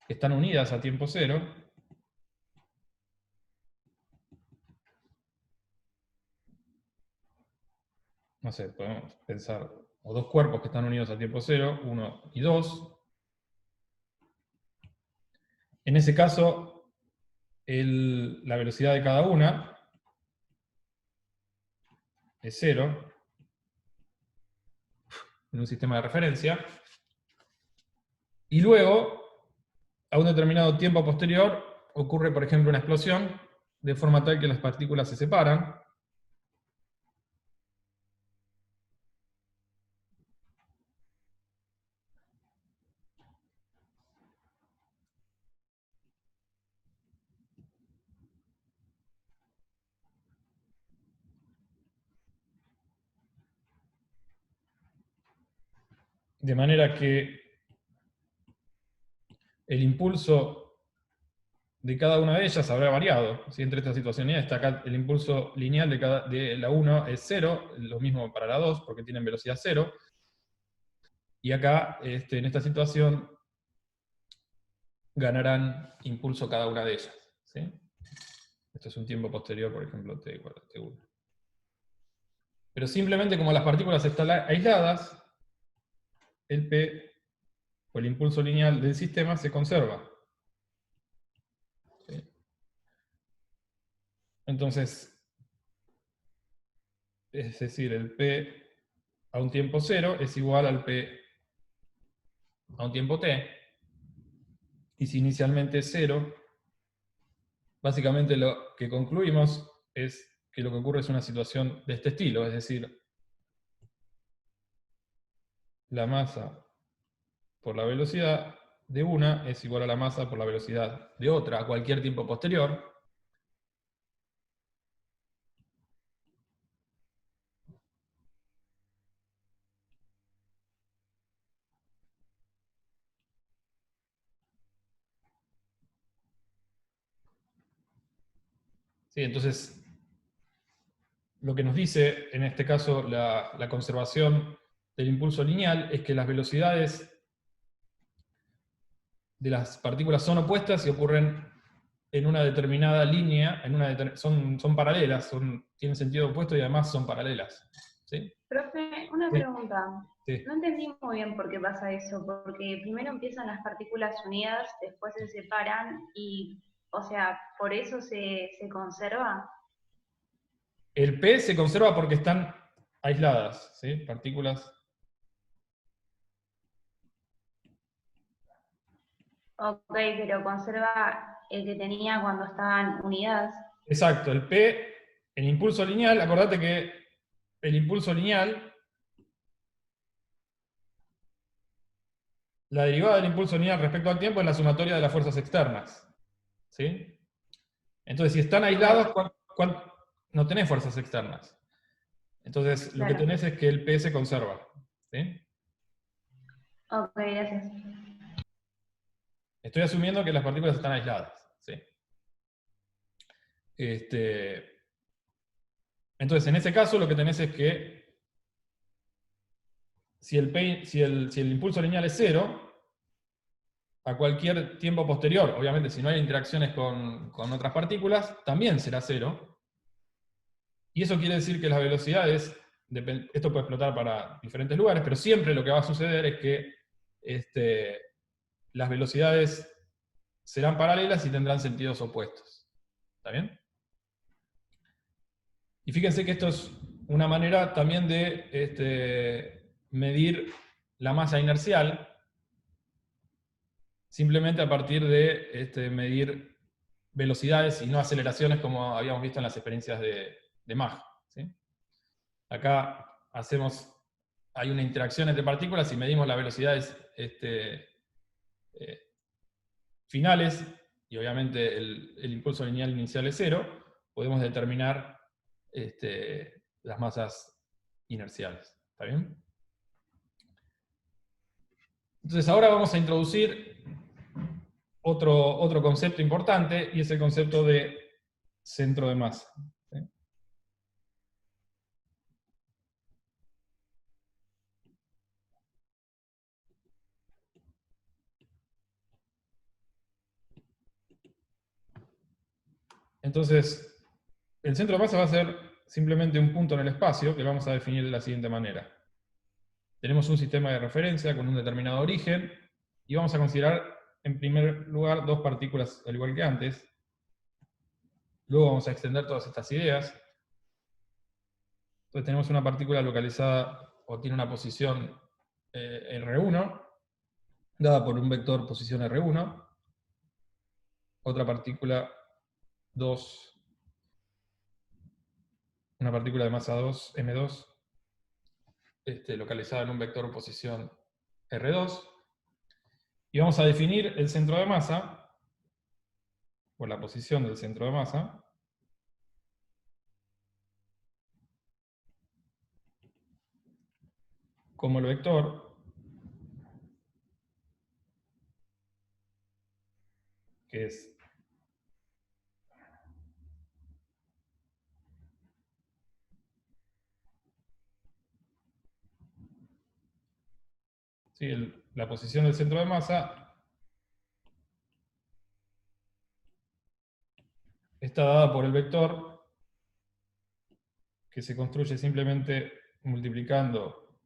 que están unidas a tiempo cero. No sé, podemos pensar, o dos cuerpos que están unidos a tiempo cero, 1 y 2. En ese caso, la velocidad de cada una es 0, en un sistema de referencia. Y luego, a un determinado tiempo posterior, ocurre, por ejemplo, una explosión, de forma tal que las partículas se separan. De manera que el impulso de cada una de ellas habrá variado, ¿sí? Entre estas situaciones. Está acá el impulso lineal de la 1 es 0, lo mismo para la 2, porque tienen velocidad 0. Y acá, en esta situación, ganarán impulso cada una de ellas. ¿Sí? Esto es un tiempo posterior, por ejemplo, t igual a t1. Pero simplemente como las partículas están aisladas, el P, o el impulso lineal del sistema, se conserva. ¿Sí? Entonces, es decir, el P a un tiempo 0 es igual al P a un tiempo t. Y si inicialmente es 0, básicamente lo que concluimos es que lo que ocurre es una situación de este estilo, es decir, la masa por la velocidad de una es igual a la masa por la velocidad de otra a cualquier tiempo posterior. Sí, entonces, lo que nos dice en este caso la conservación del impulso lineal es que las velocidades de las partículas son opuestas y ocurren en una determinada línea, son paralelas, tienen sentido opuesto y además son paralelas. ¿Sí? Profe, una Sí. pregunta. Sí. No entendí muy bien por qué pasa eso, porque primero empiezan las partículas unidas, después se separan y, o sea, ¿por eso se conserva? El P se conserva porque están aisladas, ¿sí? Partículas. Ok, pero conserva el que tenía cuando estaban unidas. Exacto, el P, el impulso lineal, acordate que el impulso lineal, la derivada del impulso lineal respecto al tiempo es la sumatoria de las fuerzas externas. ¿Sí? Entonces, si están aislados, no tenés fuerzas externas. Entonces, lo que Claro. tenés es que el P se conserva. ¿Sí? Ok, gracias. Estoy asumiendo que las partículas están aisladas. ¿Sí? Entonces, en ese caso, lo que tenés es que si el impulso lineal es 0, a cualquier tiempo posterior, obviamente si no hay interacciones con otras partículas, también será 0. Y eso quiere decir que las velocidades, esto puede explotar para diferentes lugares, pero siempre lo que va a suceder es que las velocidades serán paralelas y tendrán sentidos opuestos. ¿Está bien? Y fíjense que esto es una manera también de medir la masa inercial, simplemente a partir de medir velocidades y no aceleraciones como habíamos visto en las experiencias de Mach. ¿Sí? Acá hay una interacción entre partículas y medimos las velocidades finales, y obviamente el impulso lineal inicial es 0, podemos determinar las masas inerciales. ¿Está bien? Entonces ahora vamos a introducir otro concepto importante, y es el concepto de centro de masa. ¿Sí? Entonces, el centro de masa va a ser simplemente un punto en el espacio que lo vamos a definir de la siguiente manera. Tenemos un sistema de referencia con un determinado origen, y vamos a considerar en primer lugar dos partículas al igual que antes. Luego vamos a extender todas estas ideas. Entonces tenemos una partícula localizada, o tiene una posición R1, dada por un vector posición R1. Otra partícula 2, una partícula de masa 2, M2, localizada en un vector posición R2. Y vamos a definir el centro de masa, o la posición del centro de masa, como el vector que es la posición del centro de masa está dada por el vector que se construye simplemente multiplicando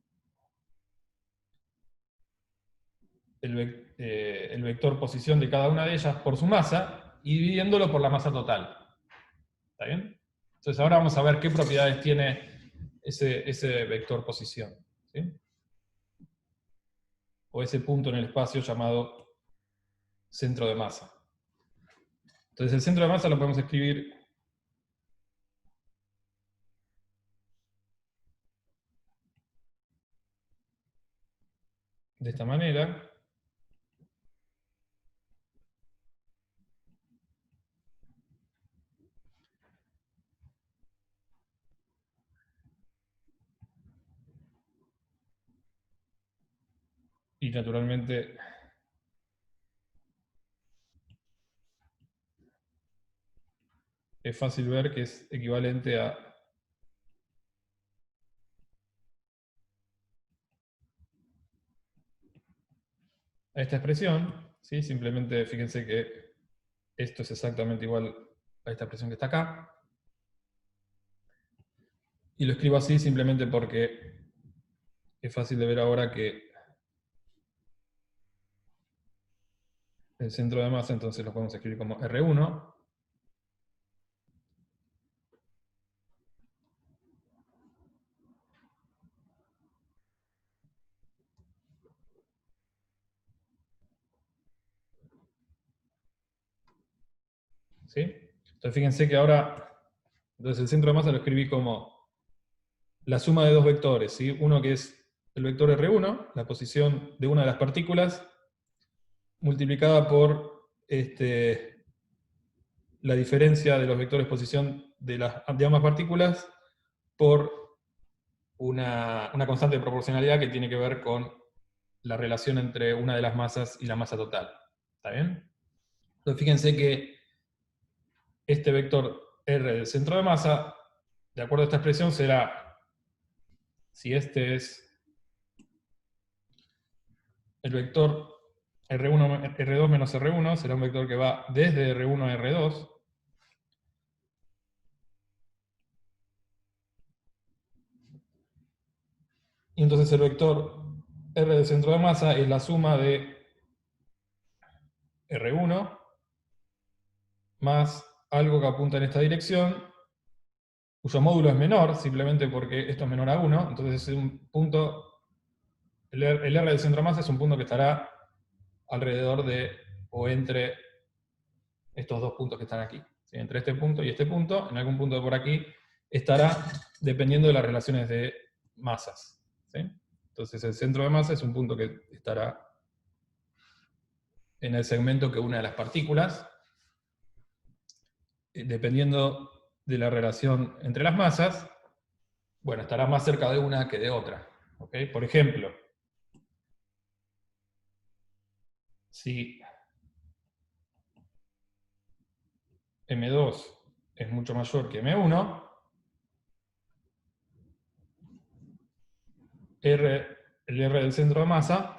el vector posición de cada una de ellas por su masa y dividiéndolo por la masa total. ¿Está bien? Entonces ahora vamos a ver qué propiedades tiene ese vector posición. ¿Sí? O ese punto en el espacio llamado centro de masa. Entonces el centro de masa lo podemos escribir de esta manera. Y naturalmente es fácil ver que es equivalente a esta expresión, ¿sí? Simplemente fíjense que esto es exactamente igual a esta expresión que está acá. Y lo escribo así simplemente porque es fácil de ver ahora que el centro de masa, entonces lo podemos escribir como R1. ¿Sí? Entonces fíjense que ahora, entonces el centro de masa lo escribí como la suma de dos vectores, ¿sí? Uno que es el vector R1, la posición de una de las partículas, multiplicada por la diferencia de los vectores posición de ambas partículas por una constante de proporcionalidad que tiene que ver con la relación entre una de las masas y la masa total. ¿Está bien? Entonces fíjense que este vector R del centro de masa, de acuerdo a esta expresión, será, si este es el vector R2 menos R1 será un vector que va desde R1 a R2. Y entonces el vector R del centro de masa es la suma de R1 más algo que apunta en esta dirección, cuyo módulo es menor, simplemente porque esto es menor a 1, entonces es un punto, el R del centro de masa es un punto que estará alrededor de, o entre estos dos puntos que están aquí. ¿Sí? Entre este punto y este punto, en algún punto de por aquí, estará dependiendo de las relaciones de masas. ¿Sí? Entonces el centro de masa es un punto que estará en el segmento que une a las partículas, dependiendo de la relación entre las masas, bueno, estará más cerca de una que de otra. ¿Ok? Por ejemplo, si M2 es mucho mayor que M1, el R del centro de masa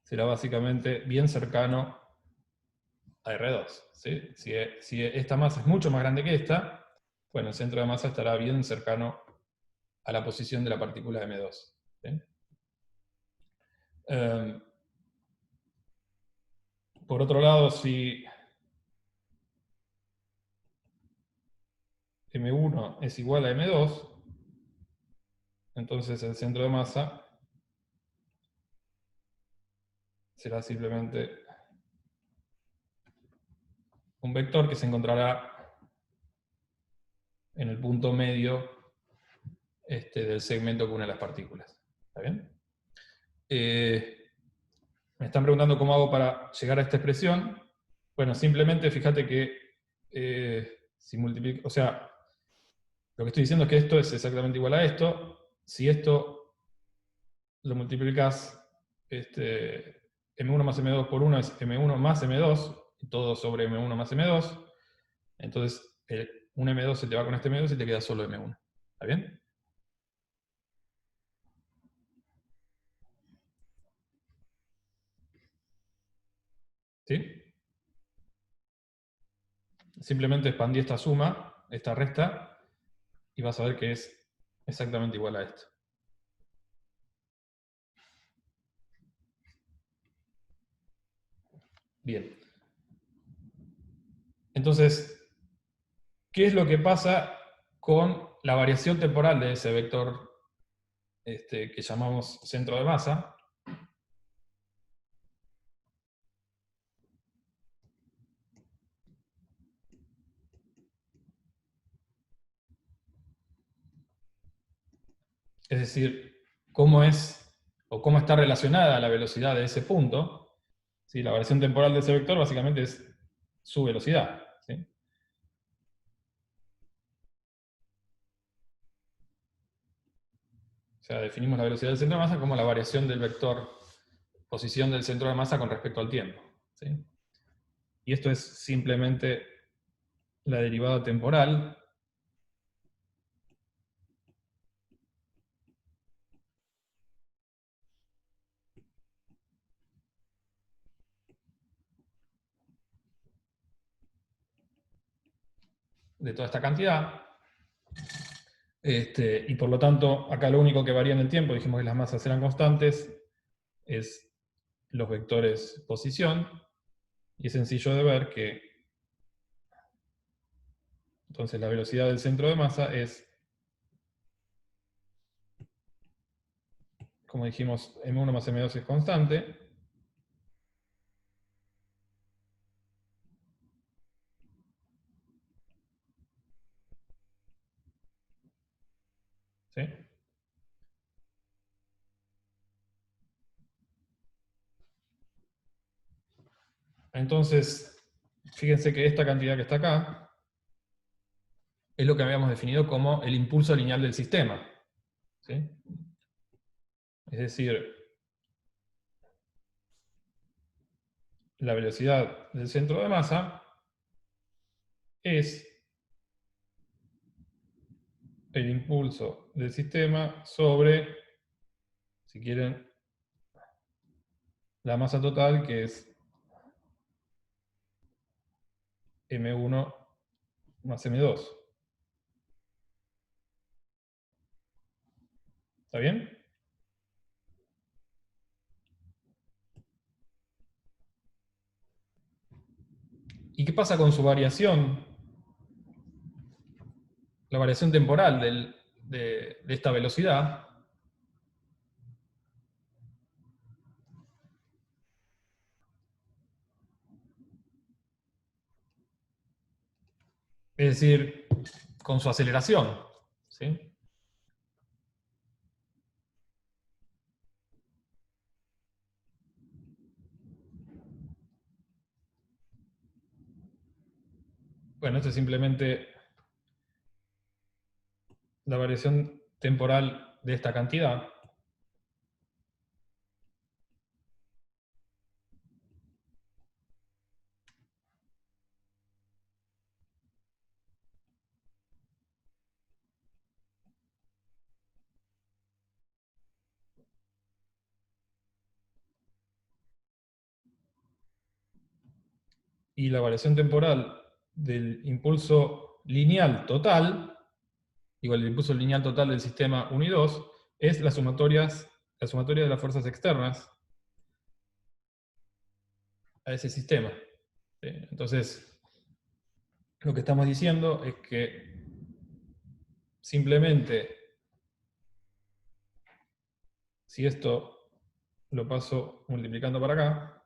será básicamente bien cercano a R2. ¿Sí? Si esta masa es mucho más grande que esta, bueno, el centro de masa estará bien cercano a la posición de la partícula M2. ¿Sí? Por otro lado, si M1 es igual a M2, entonces el centro de masa será simplemente un vector que se encontrará en el punto medio del segmento que une las partículas. ¿Está bien? Me están preguntando cómo hago para llegar a esta expresión. Bueno, simplemente fíjate que si multiplico, o sea, lo que estoy diciendo es que esto es exactamente igual a esto. Si esto lo multiplicas, M1 más M2 por 1 es M1 más M2, y todo sobre M1 más M2. Entonces, un M2 se te va con este M2 y te queda solo M1. ¿Está bien? ¿Sí? Simplemente expandí esta suma, esta resta, y vas a ver que es exactamente igual a esto. Bien. Entonces, ¿qué es lo que pasa con la variación temporal de ese vector que llamamos centro de masa? Es decir, cómo es o cómo está relacionada la velocidad de ese punto. ¿Sí? La variación temporal de ese vector básicamente es su velocidad. ¿Sí? O sea, definimos la velocidad del centro de masa como la variación del vector posición del centro de masa con respecto al tiempo. ¿Sí? Y esto es simplemente la derivada temporal de toda esta cantidad. Y por lo tanto, acá lo único que varía en el tiempo, dijimos que las masas eran constantes, es los vectores posición, y es sencillo de ver que entonces la velocidad del centro de masa es, como dijimos, M1 más M2 es constante, ¿sí? Entonces, fíjense que esta cantidad que está acá es lo que habíamos definido como el impulso lineal del sistema. ¿Sí? Es decir, la velocidad del centro de masa es el impulso del sistema sobre si quieren, la masa total, que es M1 más M2. ¿Está bien? ¿Y qué pasa con su variación? La variación temporal de esta velocidad. Es decir, con su aceleración. ¿Sí? Bueno, esto es simplemente la variación temporal de esta cantidad. Y la variación temporal del impulso lineal total, igual el impulso lineal total del sistema 1 y 2, es la sumatoria de las fuerzas externas a ese sistema. ¿Sí? Entonces, lo que estamos diciendo es que simplemente, si esto lo paso multiplicando para acá,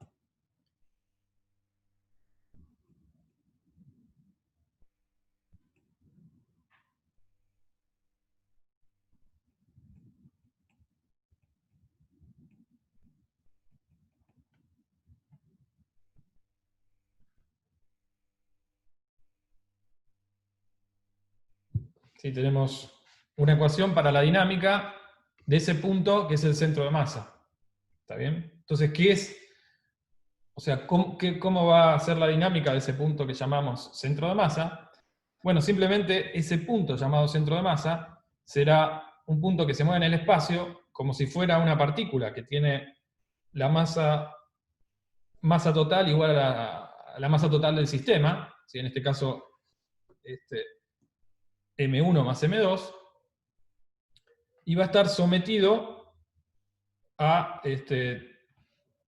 ¿sí? Tenemos una ecuación para la dinámica de ese punto que es el centro de masa. ¿Está bien? Entonces, ¿qué es? O sea, ¿cómo va a ser la dinámica de ese punto que llamamos centro de masa? Bueno, simplemente ese punto llamado centro de masa será un punto que se mueve en el espacio como si fuera una partícula que tiene la masa total igual a la masa total del sistema, ¿sí? En este caso M1 más M2, y va a estar sometido a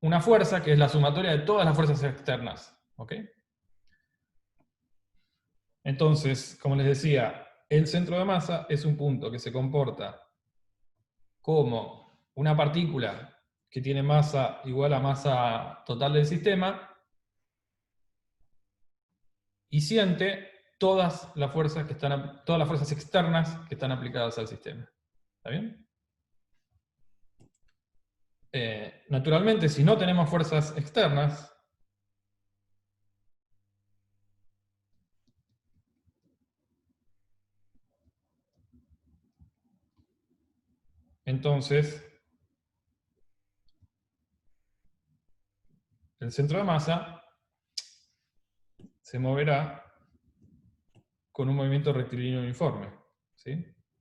una fuerza que es la sumatoria de todas las fuerzas externas. ¿Ok? Entonces, como les decía, el centro de masa es un punto que se comporta como una partícula que tiene masa igual a masa total del sistema y siente todas las fuerzas externas que están aplicadas al sistema. ¿Está bien? Naturalmente, si no tenemos fuerzas externas, entonces el centro de masa se moverá con un movimiento rectilíneo uniforme, ¿sí?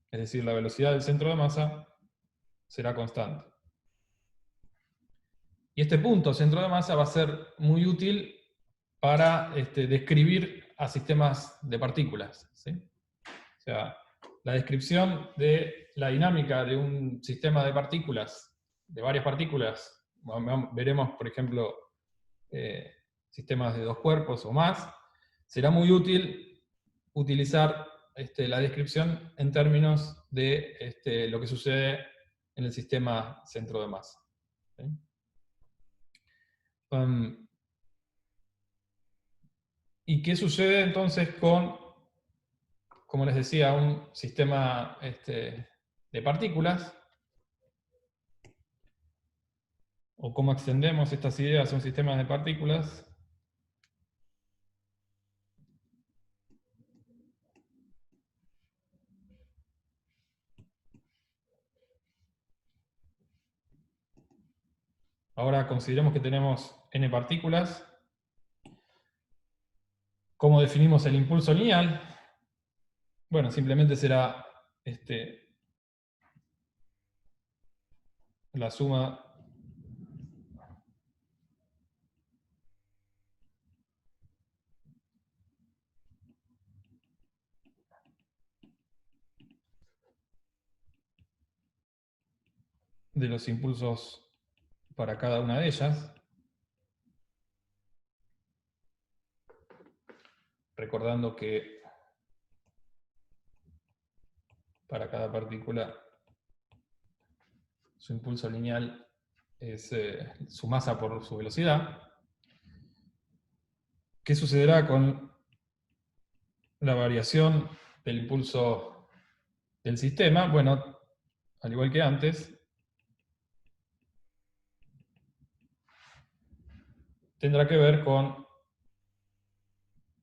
Es decir, la velocidad del centro de masa será constante. Y este punto, centro de masa, va a ser muy útil para describir a sistemas de partículas, ¿sí? O sea, la descripción de la dinámica de un sistema de partículas, de varias partículas, veremos, por ejemplo, sistemas de 2 cuerpos o más, será muy útil utilizar la descripción en términos de lo que sucede en el sistema centro de masa. ¿Sí? ¿Y qué sucede entonces con, como les decía, un sistema de partículas? ¿O cómo extendemos estas ideas a un sistema de partículas? Ahora consideremos que tenemos n partículas. ¿Cómo definimos el impulso lineal? Bueno, simplemente será la suma de los impulsos para cada una de ellas, recordando que para cada partícula su impulso lineal es su masa por su velocidad. ¿Qué sucederá con la variación del impulso del sistema? Bueno, al igual que antes, tendrá que ver con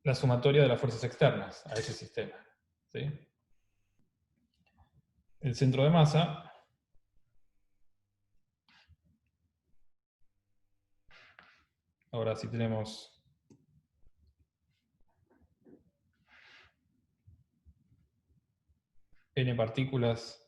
la sumatoria de las fuerzas externas a ese sistema, ¿sí? El centro de masa ahora si tenemos n partículas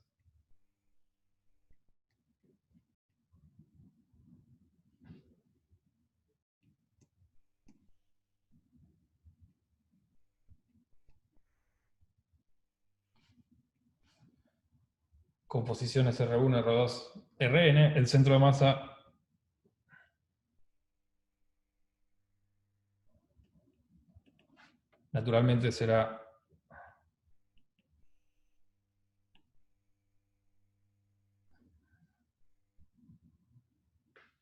con posiciones R1, R2, Rn, el centro de masa naturalmente será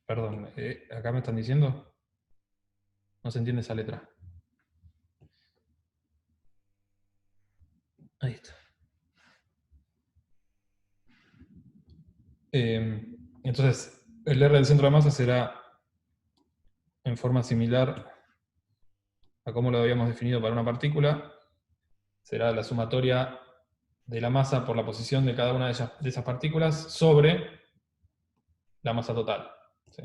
perdón, acá me están diciendo, no se entiende esa letra. Ahí está. Entonces, el R del centro de masa será en forma similar a como lo habíamos definido para una partícula. Será la sumatoria de la masa por la posición de cada una de esas partículas sobre la masa total, ¿sí?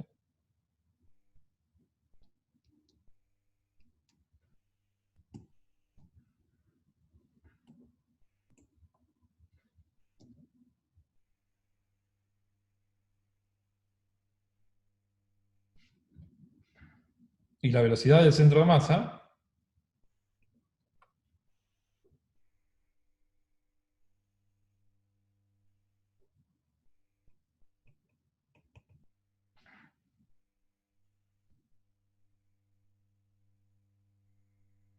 Y la velocidad del centro de masa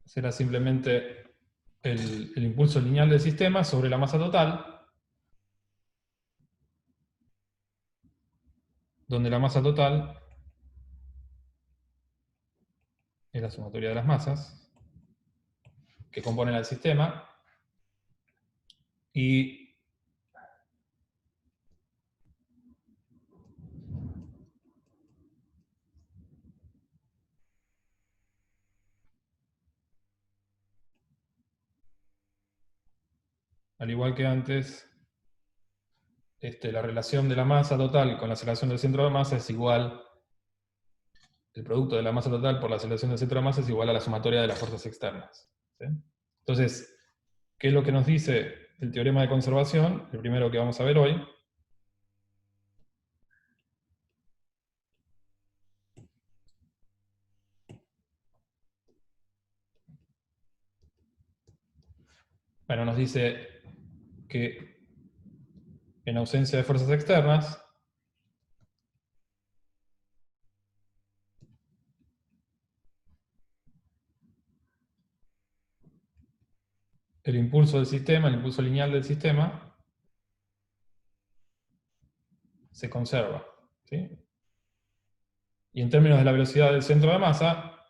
será simplemente el impulso lineal del sistema sobre la masa total, donde la masa total es la sumatoria de las masas que componen al sistema, y al igual que antes, la relación de la masa total con la aceleración del centro de masa es igual, el producto de la masa total por la aceleración del centro de masa es igual a la sumatoria de las fuerzas externas, ¿sí? Entonces, ¿qué es lo que nos dice el teorema de conservación? El primero que vamos a ver hoy. Bueno, nos dice que en ausencia de fuerzas externas, el impulso del sistema, el impulso lineal del sistema, se conserva, ¿sí? Y en términos de la velocidad del centro de masa,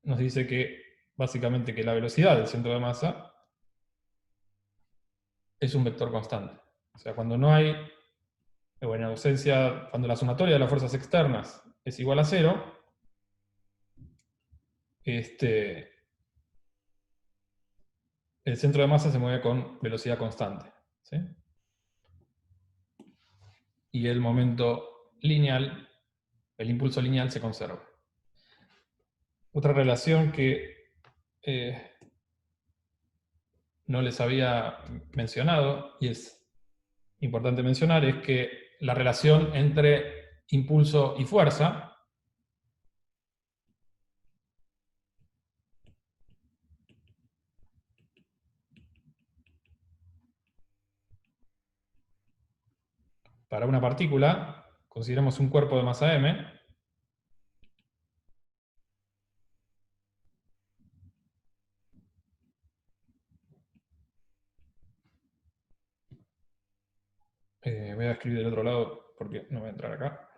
nos dice que, básicamente, que la velocidad del centro de masa es un vector constante. O sea, cuando no hay, o en ausencia, cuando la sumatoria de las fuerzas externas es igual a 0, el centro de masa se mueve con velocidad constante, ¿sí? Y el momento lineal, el impulso lineal se conserva. Otra relación que no les había mencionado, y es importante mencionar, es que la relación entre impulso y fuerza. Para una partícula, consideremos un cuerpo de masa m. Voy a escribir del otro lado porque no voy a entrar acá.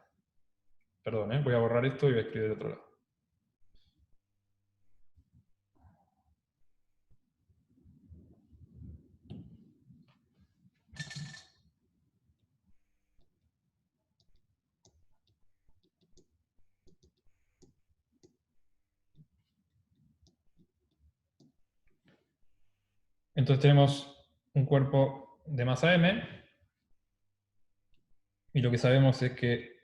Perdón, voy a borrar esto y voy a escribir del otro lado. Entonces tenemos un cuerpo de masa m, y lo que sabemos es que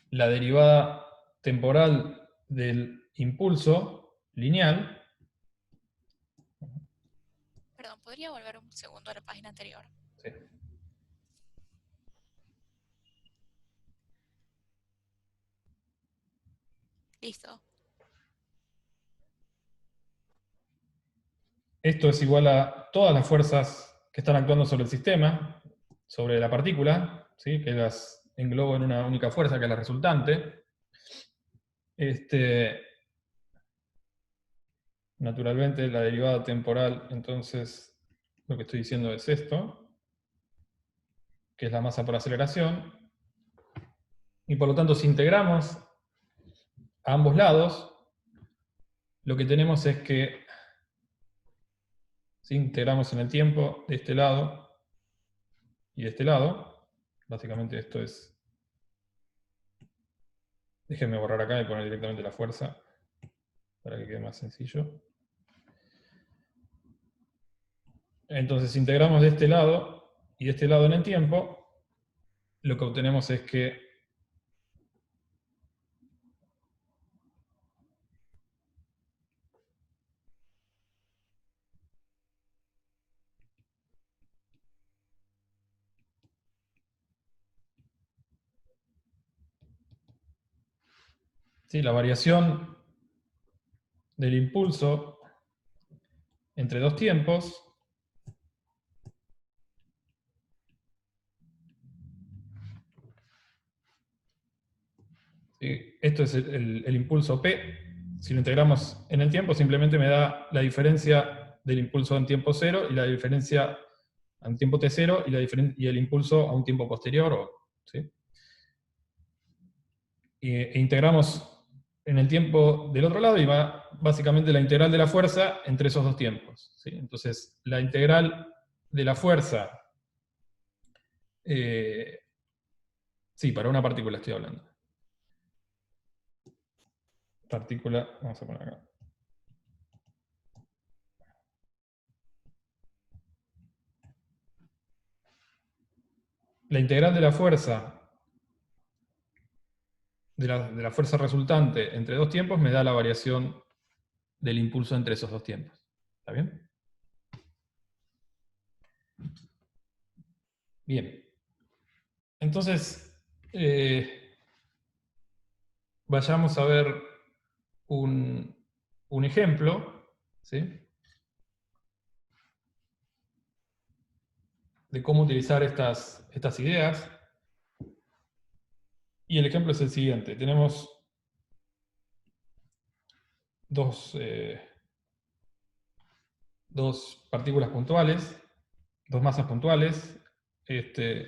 la derivada temporal del impulso lineal, Perdón, ¿podría volver un segundo a la página anterior? sí, Listo. esto es igual a todas las fuerzas que están actuando sobre el sistema, sobre la partícula, ¿sí? Que las englobo en una única fuerza, que es la resultante. Naturalmente, la derivada temporal, entonces, lo que estoy diciendo es esto, que es la masa por aceleración, y por lo tanto, si integramos a ambos lados, lo que tenemos es que, si integramos en el tiempo de este lado y de este lado, básicamente esto es, déjenme borrar acá y poner directamente la fuerza, para que quede más sencillo. Entonces, si integramos de este lado y de este lado en el tiempo, lo que obtenemos es que ¿sí? La variación del impulso entre dos tiempos esto es el impulso P. Si lo integramos en el tiempo, simplemente me da la diferencia del impulso en tiempo cero y la diferencia en tiempo t0 y el impulso a un tiempo posterior. ¿Sí? E integramos en el tiempo del otro lado y va básicamente la integral de la fuerza entre esos dos tiempos. ¿Sí? Entonces, la integral de la fuerza, sí, para una partícula estoy hablando. Partícula, vamos a poner acá. La integral de la fuerza, de la fuerza resultante entre dos tiempos, me da la variación del impulso entre esos dos tiempos. ¿Está bien? Bien. Entonces, vayamos a ver un ejemplo, ¿sí? De cómo utilizar estas ideas. Y el ejemplo es el siguiente. Tenemos dos partículas puntuales, dos masas puntuales,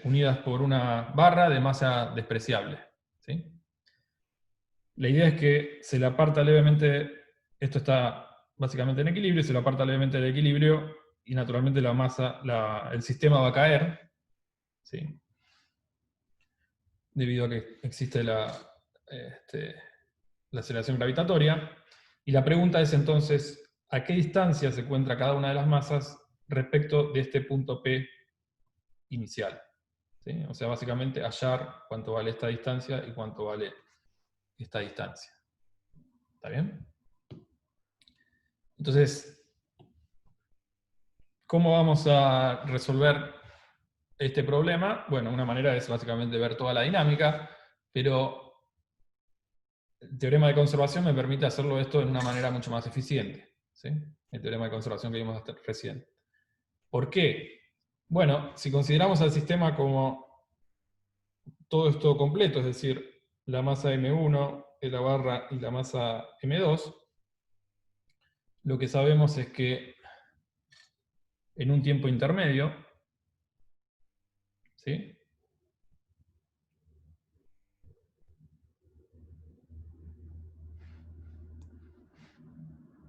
unidas por una barra de masa despreciable. ¿Sí? La idea es que se le aparta levemente, esto está básicamente en equilibrio, se le aparta levemente del equilibrio, y naturalmente la masa, el sistema va a caer, ¿sí? Debido a que existe la aceleración gravitatoria. Y la pregunta es entonces, ¿a qué distancia se encuentra cada una de las masas respecto de este punto P inicial? ¿Sí? O sea, básicamente hallar cuánto vale esta distancia y cuánto vale esta distancia. ¿Está bien? Entonces, ¿cómo vamos a resolver este problema, bueno, una manera es básicamente ver toda la dinámica, pero el teorema de conservación me permite hacerlo esto de una manera mucho más eficiente, ¿sí? El teorema de conservación que vimos hasta recién. ¿Por qué? Bueno, si consideramos al sistema como todo esto completo, es decir, la masa M1, la barra y la masa M2, lo que sabemos es que en un tiempo intermedio, ¿sí?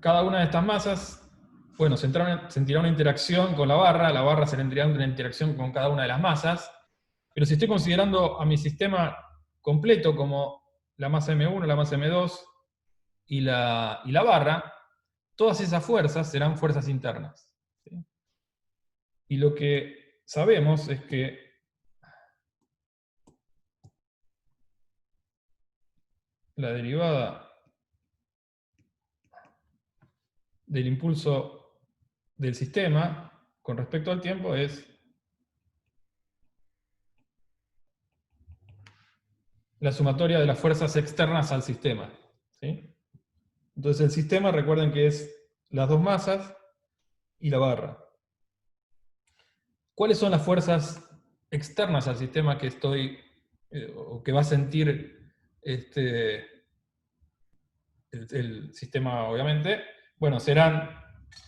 Cada una de estas masas, bueno, sentirá una interacción con la barra sentirá una interacción con cada una de las masas, pero si estoy considerando a mi sistema completo como la masa M1, la masa M2 y la barra, todas esas fuerzas serán fuerzas internas, ¿sí? Y lo que sabemos es que la derivada del impulso del sistema con respecto al tiempo es la sumatoria de las fuerzas externas al sistema, ¿sí? Entonces el sistema, recuerden que es las dos masas y la barra. ¿Cuáles son las fuerzas externas al sistema que estoy, o que va a sentir el sistema, obviamente? Bueno, serán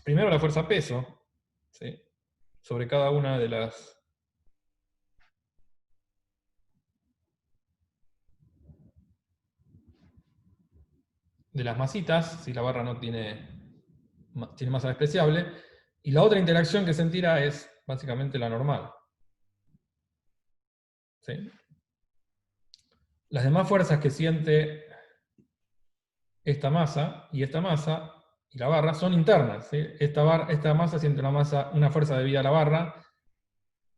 primero la fuerza peso, ¿sí? Sobre cada una de las masitas, si la barra no tiene masa despreciable, y la otra interacción que sentirá es básicamente la normal, ¿sí? Las demás fuerzas que siente esta masa y la barra son internas, ¿sí? Esta masa siente una fuerza debida a la barra,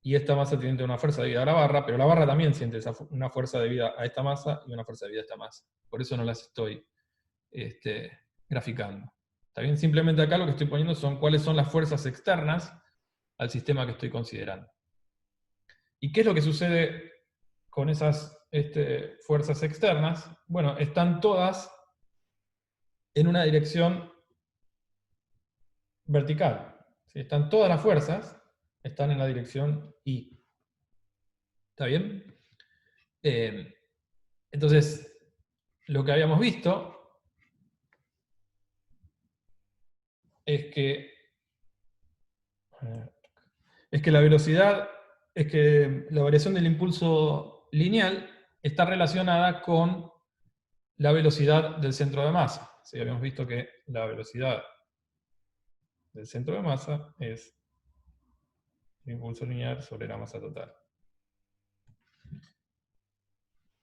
y esta masa siente una fuerza debida a la barra, pero la barra también siente una fuerza debida a esta masa y una fuerza debida a esta masa. Por eso no las estoy graficando. ¿Está bien? Simplemente acá lo que estoy poniendo son cuáles son las fuerzas externas al sistema que estoy considerando. ¿Y qué es lo que sucede con esas fuerzas externas? Bueno, están todas en una dirección vertical, ¿sí? Están todas las fuerzas, están en la dirección Y. ¿Está bien? Entonces, lo que habíamos visto es que la velocidad, es que la variación del impulso lineal está relacionada con la velocidad del centro de masa. ¿Sí? Habíamos visto que la velocidad del centro de masa es el impulso lineal sobre la masa total.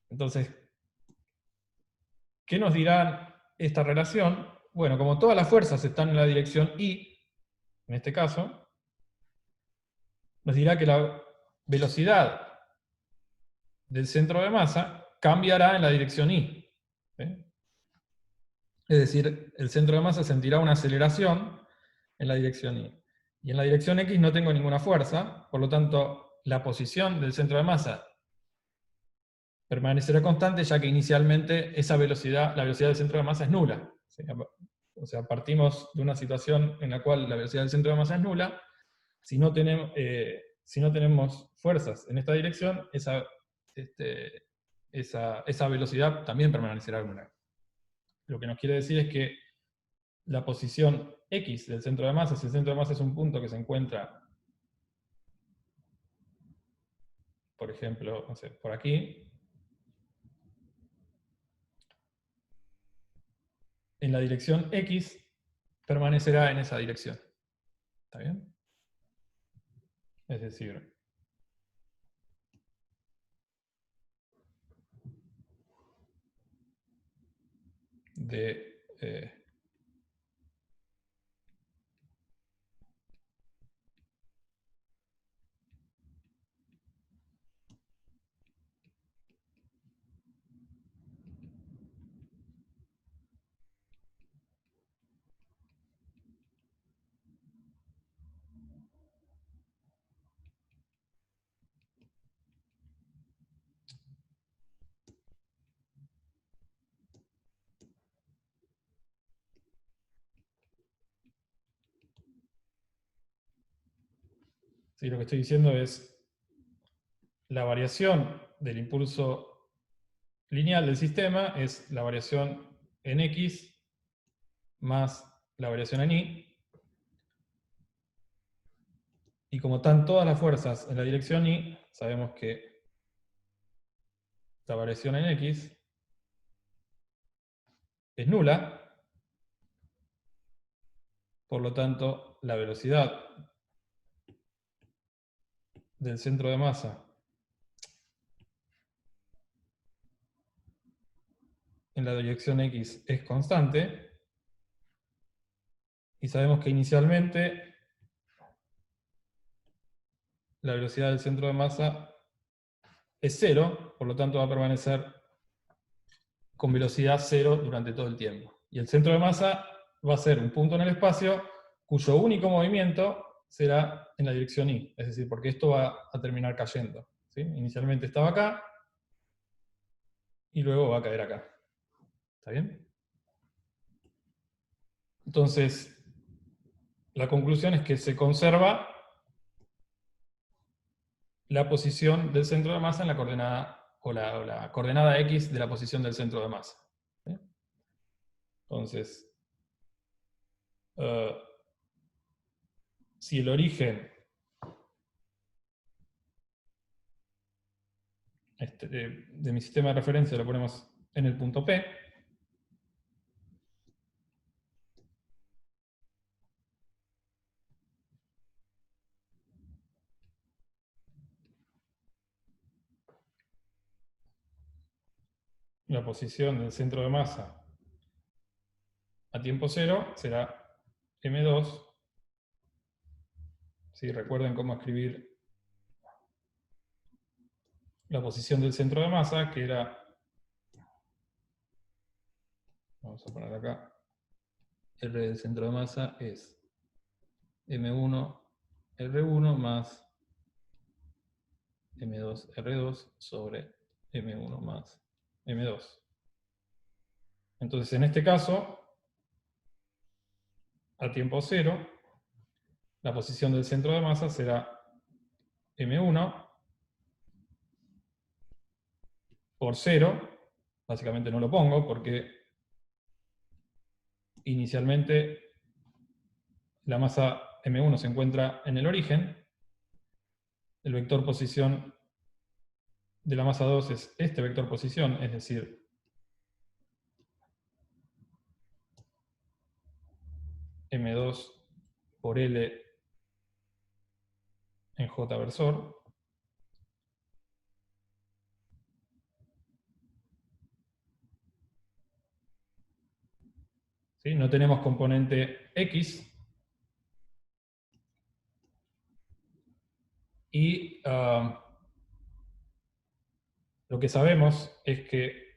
Entonces, ¿qué nos dirá esta relación? Bueno, como todas las fuerzas están en la dirección Y, en este caso, nos dirá que la velocidad del centro de masa cambiará en la dirección Y. ¿Sí? Es decir, el centro de masa sentirá una aceleración en la dirección Y. Y en la dirección X no tengo ninguna fuerza, por lo tanto, la posición del centro de masa permanecerá constante, ya que inicialmente esa velocidad, la velocidad del centro de masa es nula. ¿Sí? O sea, partimos de una situación en la cual la velocidad del centro de masa es nula. Si no tenemos fuerzas en esta dirección, esa velocidad también permanecerá nula. Lo que nos quiere decir es que la posición X del centro de masa, si el centro de masa es un punto que se encuentra, por ejemplo, no sé, por aquí, en la dirección X permanecerá en esa dirección. ¿Está bien? Es decir, de ¿Sí? Lo que estoy diciendo es la variación del impulso lineal del sistema es la variación en X más la variación en Y. Y como están todas las fuerzas en la dirección Y, sabemos que la variación en X es nula. Por lo tanto, la velocidad del centro de masa en la dirección X es constante. Y sabemos que inicialmente la velocidad del centro de masa es 0, por lo tanto va a permanecer con velocidad 0 durante todo el tiempo. Y el centro de masa va a ser un punto en el espacio cuyo único movimiento será en la dirección Y, es decir, porque esto va a terminar cayendo, ¿sí? Inicialmente estaba acá, y luego va a caer acá. ¿Está bien? Entonces, la conclusión es que se conserva la posición del centro de masa en la coordenada, o la coordenada X de la posición del centro de masa. ¿Sí? Entonces, si el origen de mi sistema de referencia lo ponemos en el punto P, la posición del centro de masa a tiempo cero será M2. ¿Sí? Recuerden cómo escribir la posición del centro de masa, que era, vamos a poner acá, R del centro de masa es M1 R1 más M2 R2 sobre M1 más M2. Entonces, en este caso, a tiempo cero, la posición del centro de masa será M1 por 0. Básicamente no lo pongo porque inicialmente la masa M1 se encuentra en el origen. El vector posición de la masa 2 es este vector posición, es decir, M2 por L en J versor. ¿Sí? No tenemos componente X. Y lo que sabemos es que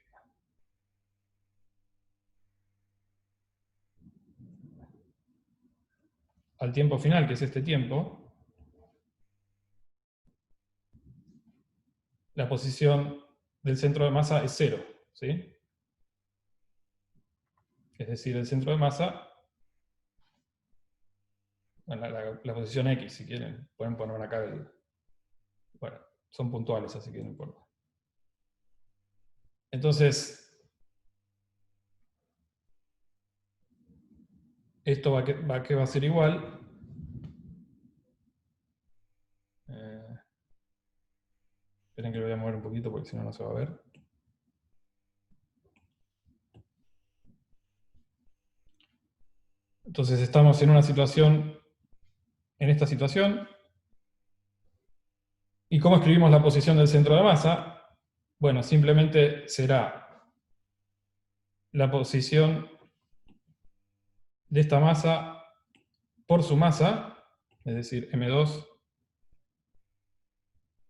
al tiempo final, que es este tiempo, la posición del centro de masa es 0. ¿Sí? Es decir, el centro de masa, bueno, la posición X, si quieren, pueden poner acá bueno, son puntuales, así que no importa. Entonces, esto va a ser igual. Esperen que lo voy a mover un poquito porque si no, no se va a ver. Entonces estamos en una situación, en esta situación. ¿Y cómo escribimos la posición del centro de masa? Bueno, simplemente será la posición de esta masa por su masa, es decir, M2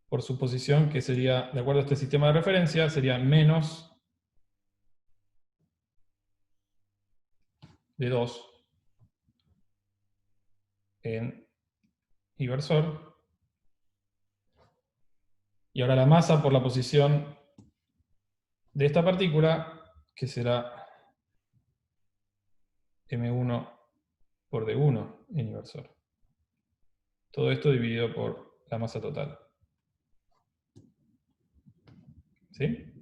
por su posición, que sería, de acuerdo a este sistema de referencia, sería menos de 2 en inversor. Y ahora la masa por la posición de esta partícula, que será M1 por D1 en inversor. todo esto dividido por la masa total. ¿Sí?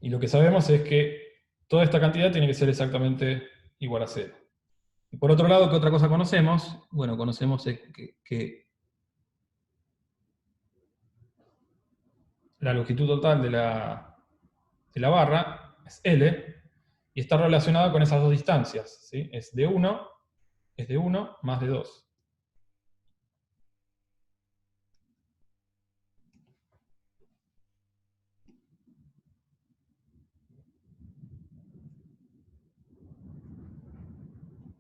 Y lo que sabemos es que toda esta cantidad tiene que ser exactamente igual a 0. Y por otro lado, ¿qué otra cosa conocemos? Bueno, conocemos que la longitud total de la barra es L, y está relacionada con esas dos distancias, ¿sí? Es de 1 más de 2.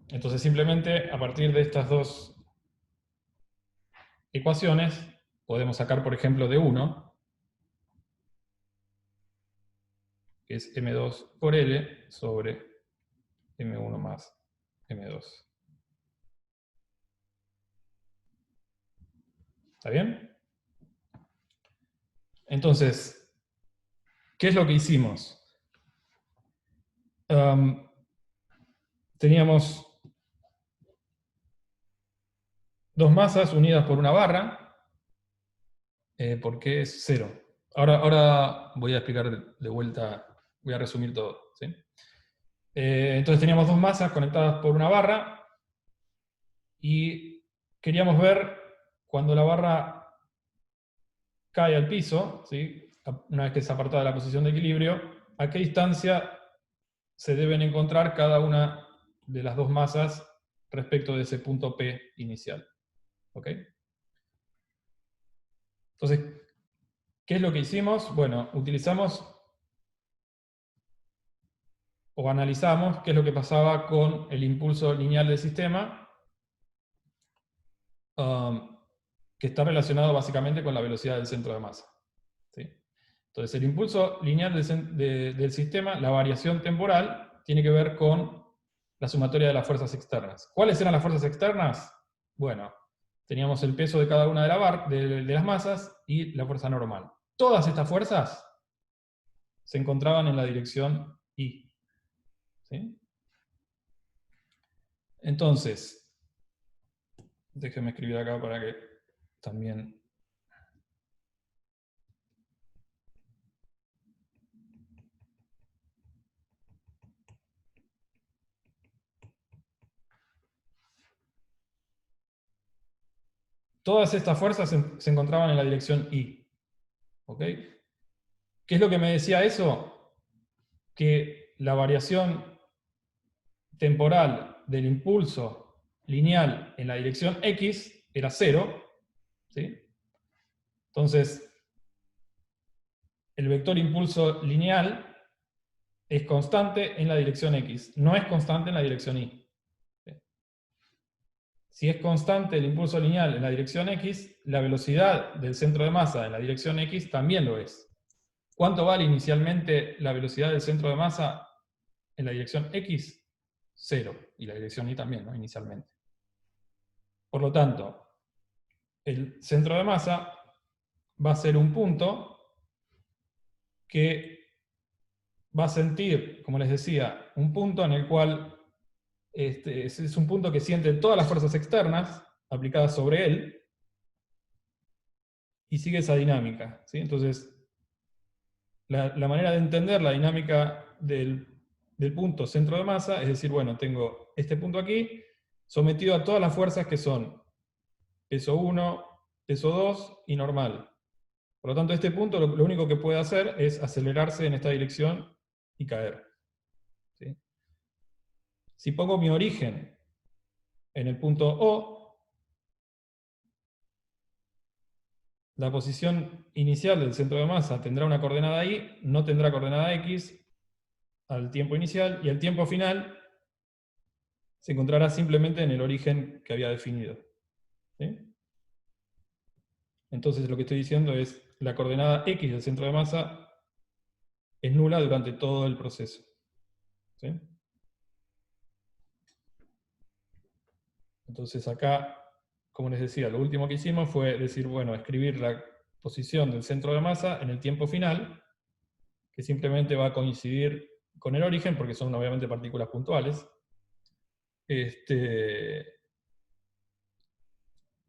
Entonces simplemente a partir de estas dos ecuaciones podemos sacar, por ejemplo, de 1, que es M2 por L sobre M1 más M2. ¿Está bien? Entonces, ¿qué es lo que hicimos? Teníamos dos masas unidas por una barra, porque es 0. Ahora voy a explicar de vuelta, voy a resumir todo, ¿sí? Entonces teníamos dos masas conectadas por una barra, y queríamos ver cuando la barra cae al piso, ¿sí? Una vez que es apartada de la posición de equilibrio, a qué distancia se deben encontrar cada una de las dos masas respecto de ese punto P inicial. ¿Ok? Entonces, ¿qué es lo que hicimos? Bueno, utilizamos o analizamos qué es lo que pasaba con el impulso lineal del sistema, que está relacionado básicamente con la velocidad del centro de masa. ¿Sí? Entonces, el impulso lineal del sistema, la variación temporal, tiene que ver con la sumatoria de las fuerzas externas. ¿Cuáles eran las fuerzas externas? Bueno, teníamos el peso de cada una de las masas y la fuerza normal. Todas estas fuerzas se encontraban en la dirección Y. ¿Sí? Entonces, déjenme escribir acá para que también... Todas estas fuerzas se encontraban en la dirección Y. ¿Ok? ¿Qué es lo que me decía eso? Que la variación temporal del impulso lineal en la dirección X era 0. ¿Sí? Entonces, el vector impulso lineal es constante en la dirección X, no es constante en la dirección Y. Si es constante el impulso lineal en la dirección X, la velocidad del centro de masa en la dirección X también lo es. ¿Cuánto vale inicialmente la velocidad del centro de masa en la dirección X? 0. Y la dirección Y también, ¿no? Inicialmente. Por lo tanto, el centro de masa va a ser un punto que va a sentir, como les decía, un punto en el cual es un punto que siente todas las fuerzas externas aplicadas sobre él, y sigue esa dinámica, ¿sí? Entonces, la manera de entender la dinámica del punto centro de masa es decir, bueno, tengo este punto aquí, sometido a todas las fuerzas que son peso 1, peso 2 y normal. Por lo tanto, este punto lo único que puede hacer es acelerarse en esta dirección y caer. ¿Sí? Si pongo mi origen en el punto O, la posición inicial del centro de masa tendrá una coordenada Y, no tendrá coordenada X al tiempo inicial, y el tiempo final se encontrará simplemente en el origen que había definido. ¿Sí? Entonces lo que estoy diciendo es, la coordenada X del centro de masa es nula durante todo el proceso. ¿Sí? Entonces acá, como les decía, lo último que hicimos fue decir, bueno, escribir la posición del centro de masa en el tiempo final, que simplemente va a coincidir con el origen, porque son obviamente partículas puntuales.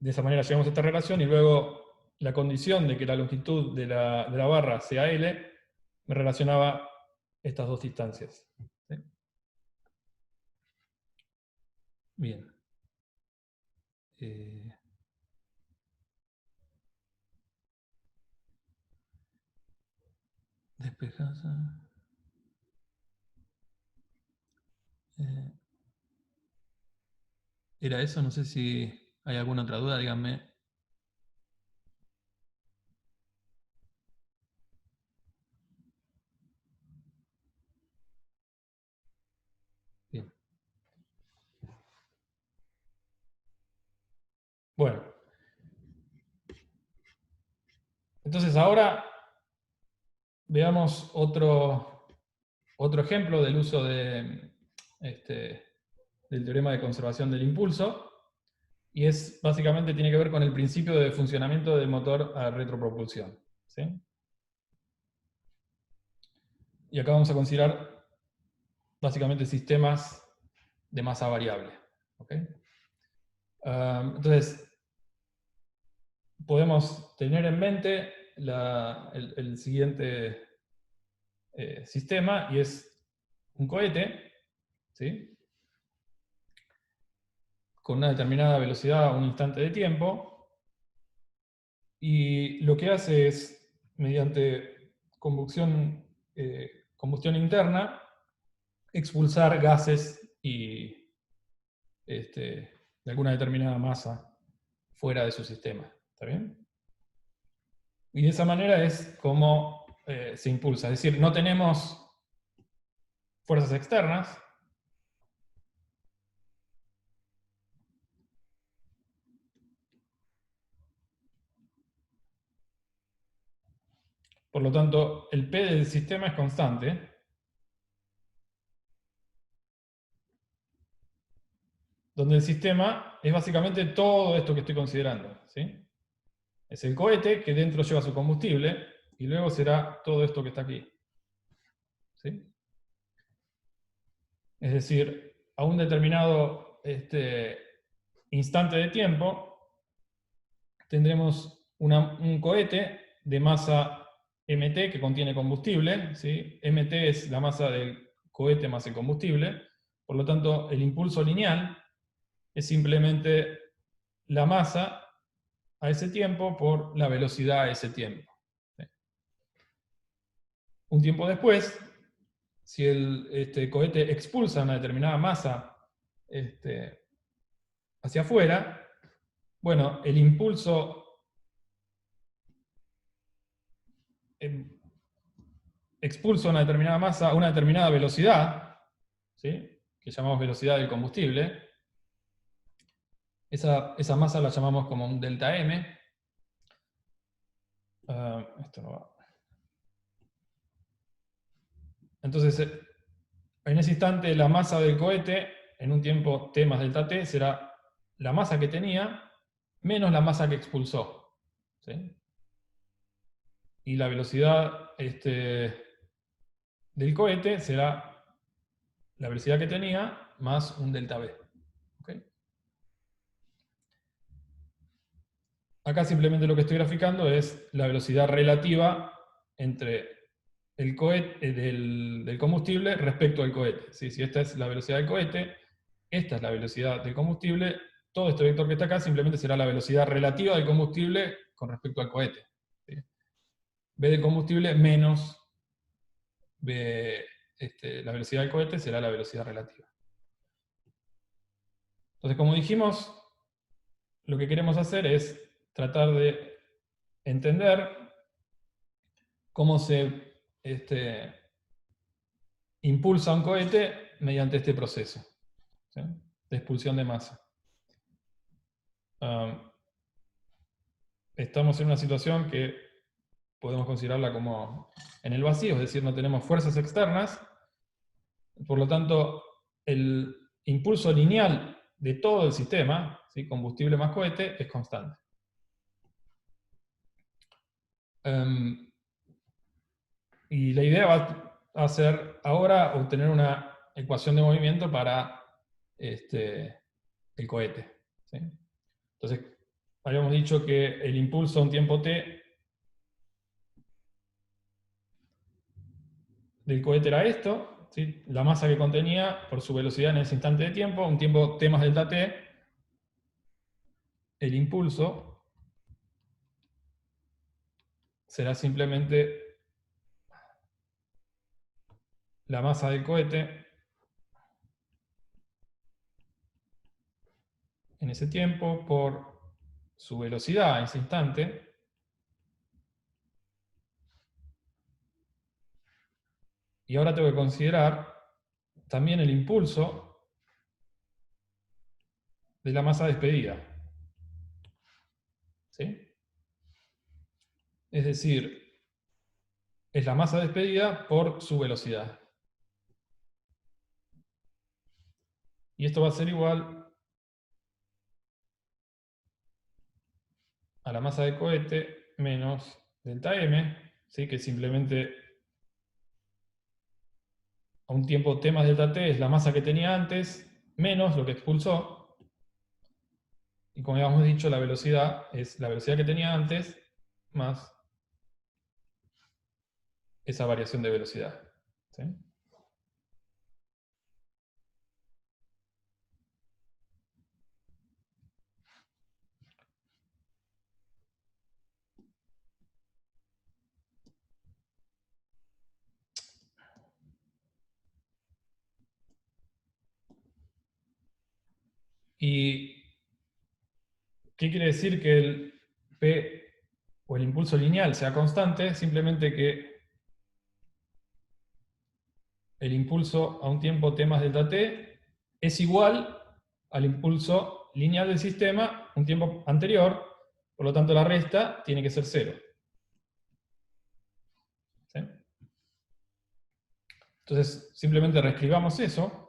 de esa manera llegamos a esta relación, y luego la condición de que la longitud de la barra sea L, me relacionaba estas dos distancias. ¿Sí? Bien. Despejada. ¿Era eso? No sé si hay alguna otra duda, díganme. Bien. Bueno. Entonces ahora veamos otro ejemplo del uso del teorema de conservación del impulso. Y básicamente tiene que ver con el principio de funcionamiento del motor a retropropulsión. ¿Sí? Y acá vamos a considerar básicamente sistemas de masa variable. ¿Okay? Entonces, podemos tener en mente el siguiente sistema, y es un cohete, ¿sí? Con una determinada velocidad a un instante de tiempo, y lo que hace es, mediante combustión interna, expulsar gases y de alguna determinada masa fuera de su sistema. ¿Está bien? Y de esa manera es como se impulsa. Es decir, no tenemos fuerzas externas, por lo tanto, el P del sistema es constante, donde el sistema es básicamente todo esto que estoy considerando. ¿Sí? Es el cohete que dentro lleva su combustible, y luego será todo esto que está aquí. ¿Sí? Es decir, a un determinado instante de tiempo, tendremos un cohete de masa mt que contiene combustible. ¿Sí? Mt es la masa del cohete más el combustible. Por lo tanto, el impulso lineal es simplemente la masa a ese tiempo por la velocidad a ese tiempo. ¿Sí? Un tiempo después, si el cohete expulsa una determinada masa hacia afuera, bueno, el impulso expulsa una determinada masa a una determinada velocidad, ¿sí? Que llamamos velocidad del combustible. Esa masa la llamamos como un delta M. Esto no va. Entonces, en ese instante, la masa del cohete, en un tiempo t más delta t, será la masa que tenía menos la masa que expulsó. ¿Sí? Y la velocidad del cohete será la velocidad que tenía más un delta v. ¿Okay? Acá simplemente lo que estoy graficando es la velocidad relativa entre el cohete, del combustible respecto al cohete. ¿Sí? Si esta es la velocidad del cohete, esta es la velocidad del combustible, todo este vector que está acá simplemente será la velocidad relativa del combustible con respecto al cohete. ¿Sí? V del combustible menos V, la velocidad del cohete será la velocidad relativa. Entonces, como dijimos, lo que queremos hacer es tratar de entender cómo se impulsa un cohete mediante este proceso, ¿sí? De expulsión de masa. Estamos en una situación que podemos considerarla como en el vacío, es decir, no tenemos fuerzas externas, por lo tanto, el impulso lineal de todo el sistema, ¿sí? Combustible más cohete, es constante. Y la idea va a ser ahora obtener una ecuación de movimiento para el cohete. ¿Sí? Entonces, habíamos dicho que el impulso a un tiempo t del cohete era esto, ¿sí? La masa que contenía por su velocidad en ese instante de tiempo, un tiempo t más delta t, el impulso será simplemente la masa del cohete en ese tiempo por su velocidad en ese instante, y ahora tengo que considerar también el impulso de la masa despedida. ¿Sí? Es decir, es la masa despedida por su velocidad. Y esto va a ser igual a la masa del cohete menos delta m, ¿sí? Que simplemente a un tiempo t más delta t es la masa que tenía antes, menos lo que expulsó. Y como habíamos dicho, la velocidad es la velocidad que tenía antes más esa variación de velocidad. ¿Sí? ¿Y qué quiere decir que el P o el impulso lineal sea constante? Simplemente que el impulso a un tiempo t más delta t es igual al impulso lineal del sistema un tiempo anterior, por lo tanto la resta tiene que ser 0. ¿Sí? Entonces simplemente reescribamos eso.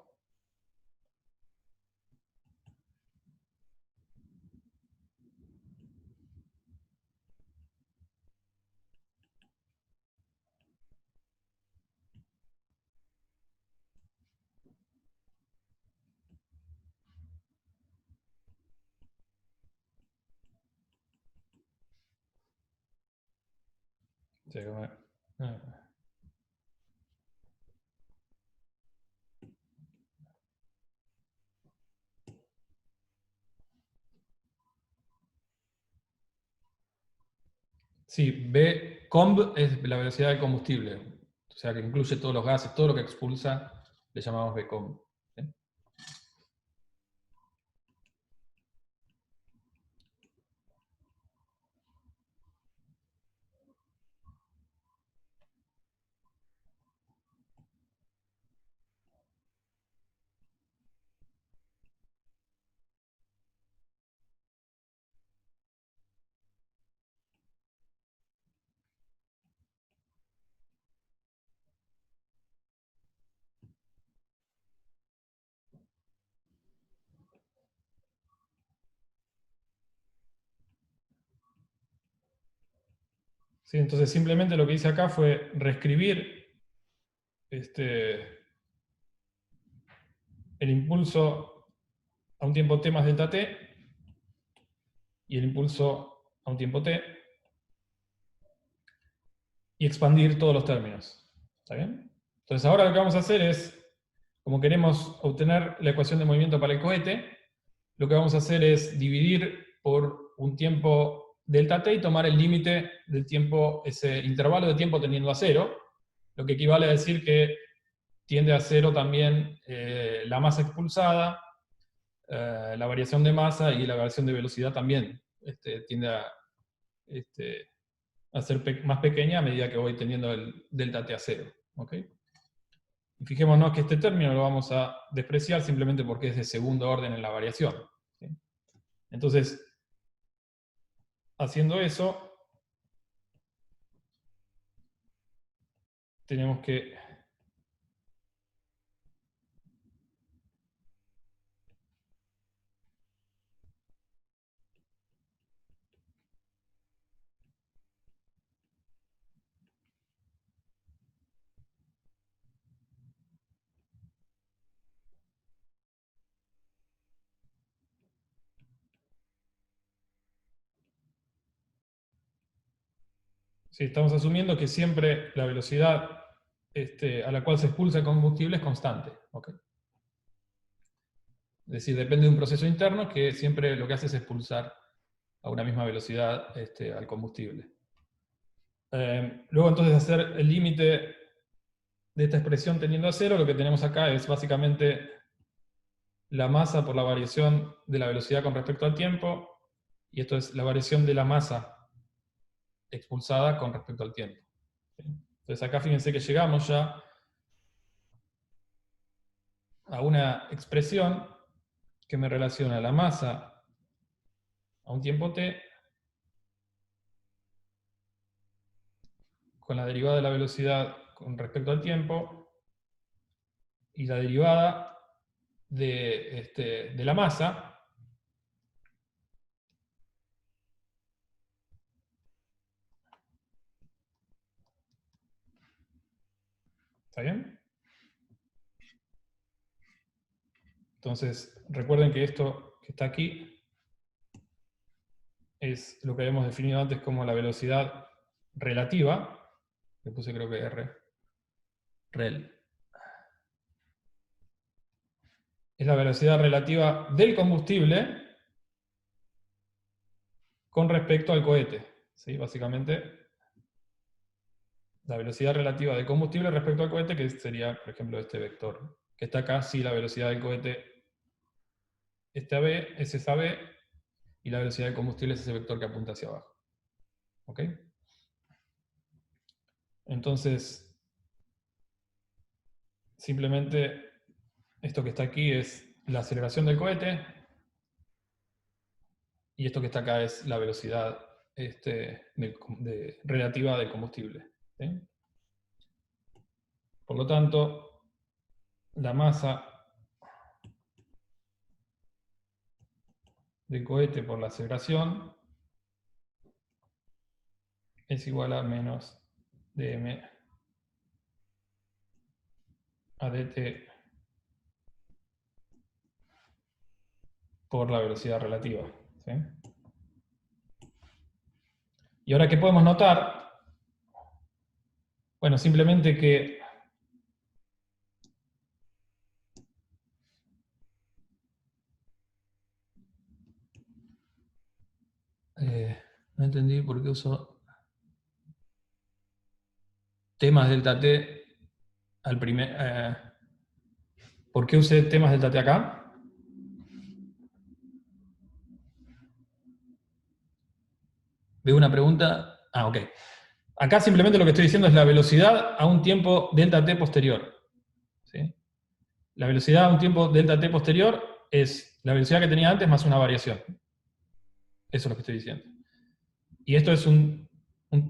Sí, sí, B comb es la velocidad del combustible, o sea que incluye todos los gases, todo lo que expulsa, le llamamos B comb. ¿Sí? Sí, entonces simplemente lo que hice acá fue reescribir el impulso a un tiempo t más delta t y el impulso a un tiempo t y expandir todos los términos. ¿Está bien? Entonces ahora lo que vamos a hacer es, como queremos obtener la ecuación de movimiento para el cohete, lo que vamos a hacer es dividir por un tiempo delta t y tomar el límite del tiempo, ese intervalo de tiempo tendiendo a 0, lo que equivale a decir que tiende a 0 también la masa expulsada, la variación de masa y la variación de velocidad también tiende a ser más pequeña a medida que voy teniendo el delta t a 0. ¿Ok? Y fijémonos que este término lo vamos a despreciar simplemente porque es de segundo orden en la variación. ¿Sí? Entonces, haciendo eso, tenemos que Sí, estamos asumiendo que siempre la velocidad a la cual se expulsa el combustible es constante. ¿Ok? Es decir, depende de un proceso interno que siempre lo que hace es expulsar a una misma velocidad al combustible. Luego entonces de hacer el límite de esta expresión tendiendo a cero, lo que tenemos acá es básicamente la masa por la variación de la velocidad con respecto al tiempo, y esto es la variación de la masa expulsada con respecto al tiempo. Entonces acá fíjense que llegamos ya a una expresión que me relaciona la masa a un tiempo t con la derivada de la velocidad con respecto al tiempo y la derivada de la masa ¿está bien? Entonces, recuerden que esto que está aquí es lo que habíamos definido antes como la velocidad relativa. Le puse creo que R. Rel. Es la velocidad relativa del combustible con respecto al cohete. ¿Sí? Básicamente, la velocidad relativa del combustible respecto al cohete, que sería, por ejemplo, este vector. Que está acá, si la velocidad del cohete esta B es esa B, y la velocidad del combustible es ese vector que apunta hacia abajo. ¿Ok? Entonces, simplemente esto que está aquí es la aceleración del cohete, y esto que está acá es la velocidad relativa del combustible. ¿Sí? Por lo tanto, la masa del cohete por la aceleración es igual a menos dm a dt por la velocidad relativa. ¿Sí? Y ahora, ¿qué podemos notar? Bueno, simplemente que no entendí por qué uso t más delta t al primer... ¿por qué usé t más delta t acá? ¿Veo una pregunta? Ah, ok. Acá simplemente lo que estoy diciendo es la velocidad a un tiempo delta t posterior. ¿Sí? La velocidad a un tiempo delta t posterior es la velocidad que tenía antes más una variación. Eso es lo que estoy diciendo. Y esto es un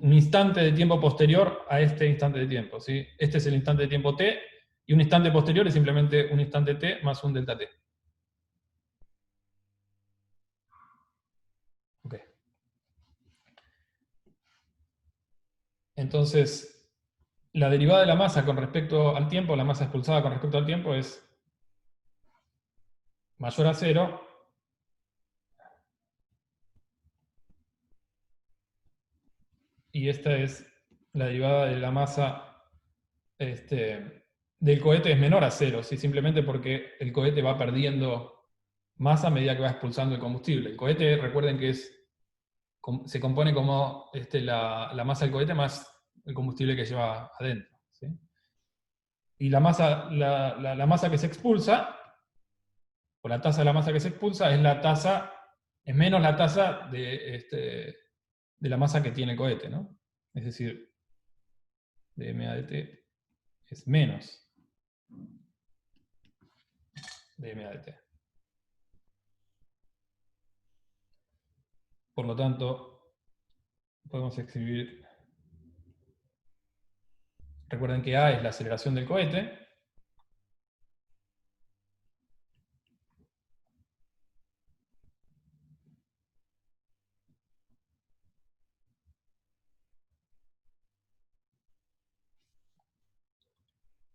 instante de tiempo posterior a este instante de tiempo. ¿Sí? Este es el instante de tiempo t, y un instante posterior es simplemente un instante t más un delta t. Ok. Entonces, la derivada de la masa con respecto al tiempo, la masa expulsada con respecto al tiempo, es mayor a 0, y esta es la derivada de la masa del cohete es menor a 0, ¿sí? Simplemente porque el cohete va perdiendo masa a medida que va expulsando el combustible. El cohete, recuerden que se compone como la masa del cohete más el combustible que lleva adentro. ¿Sí? Y la masa que se expulsa, o la tasa de la masa que se expulsa, es menos la tasa de la masa que tiene el cohete, ¿no? Es decir, dm a dt es menos dm a dt. Por lo tanto, podemos escribir, recuerden que A es la aceleración del cohete,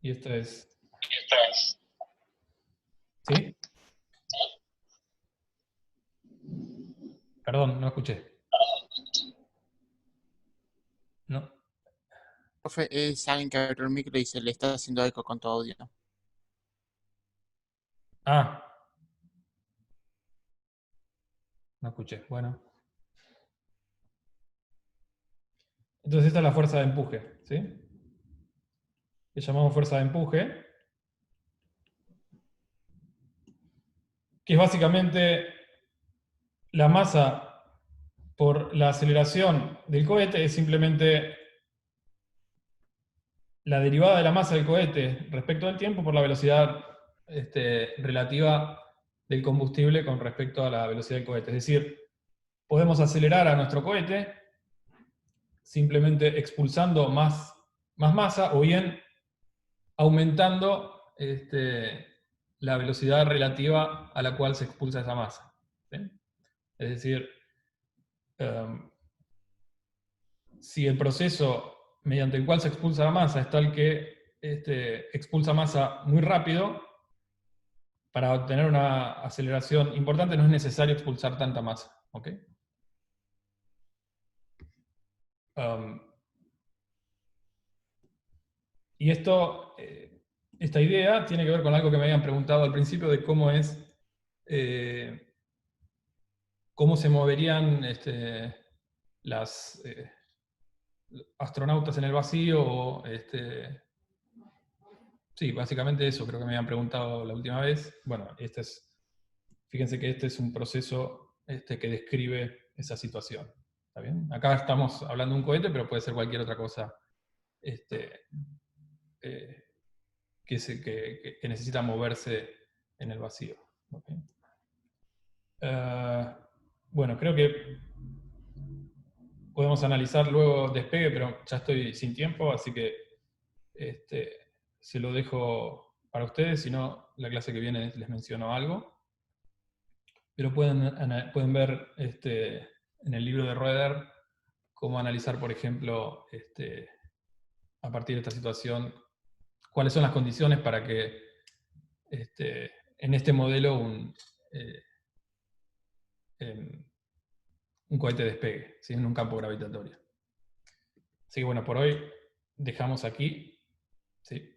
y esta es... ¿Sí? Perdón, no escuché. ¿No? Profe, es alguien que abrió el micro y se le está haciendo eco con tu audio. Ah, no escuché. Bueno. Entonces esta es la fuerza de empuje, ¿sí? Le llamamos fuerza de empuje, que es básicamente la masa por la aceleración del cohete, es simplemente la derivada de la masa del cohete respecto al tiempo por la velocidad relativa del combustible con respecto a la velocidad del cohete. Es decir, podemos acelerar a nuestro cohete simplemente expulsando más masa o bien aumentando la velocidad relativa a la cual se expulsa esa masa, ¿sí? Es decir, si el proceso mediante el cual se expulsa la masa es tal que expulsa masa muy rápido, para obtener una aceleración importante no es necesario expulsar tanta masa, ¿ok? Y esta idea tiene que ver con algo que me habían preguntado al principio de cómo cómo se moverían las astronautas en el vacío. Sí, básicamente eso creo que me habían preguntado la última vez. Bueno, fíjense que este es un proceso que describe esa situación. ¿Está bien? Acá estamos hablando de un cohete, pero puede ser cualquier otra cosa que necesita moverse en el vacío. ¿Okay? Bueno, creo que podemos analizar luego despegue, pero ya estoy sin tiempo, así que se lo dejo para ustedes, si no, la clase que viene les menciono algo. Pero pueden ver en el libro de Roeder cómo analizar, por ejemplo, a partir de esta situación, cuáles son las condiciones para que en este modelo un cohete despegue, ¿sí? En un campo gravitatorio. Así que bueno, por hoy dejamos aquí. ¿Sí?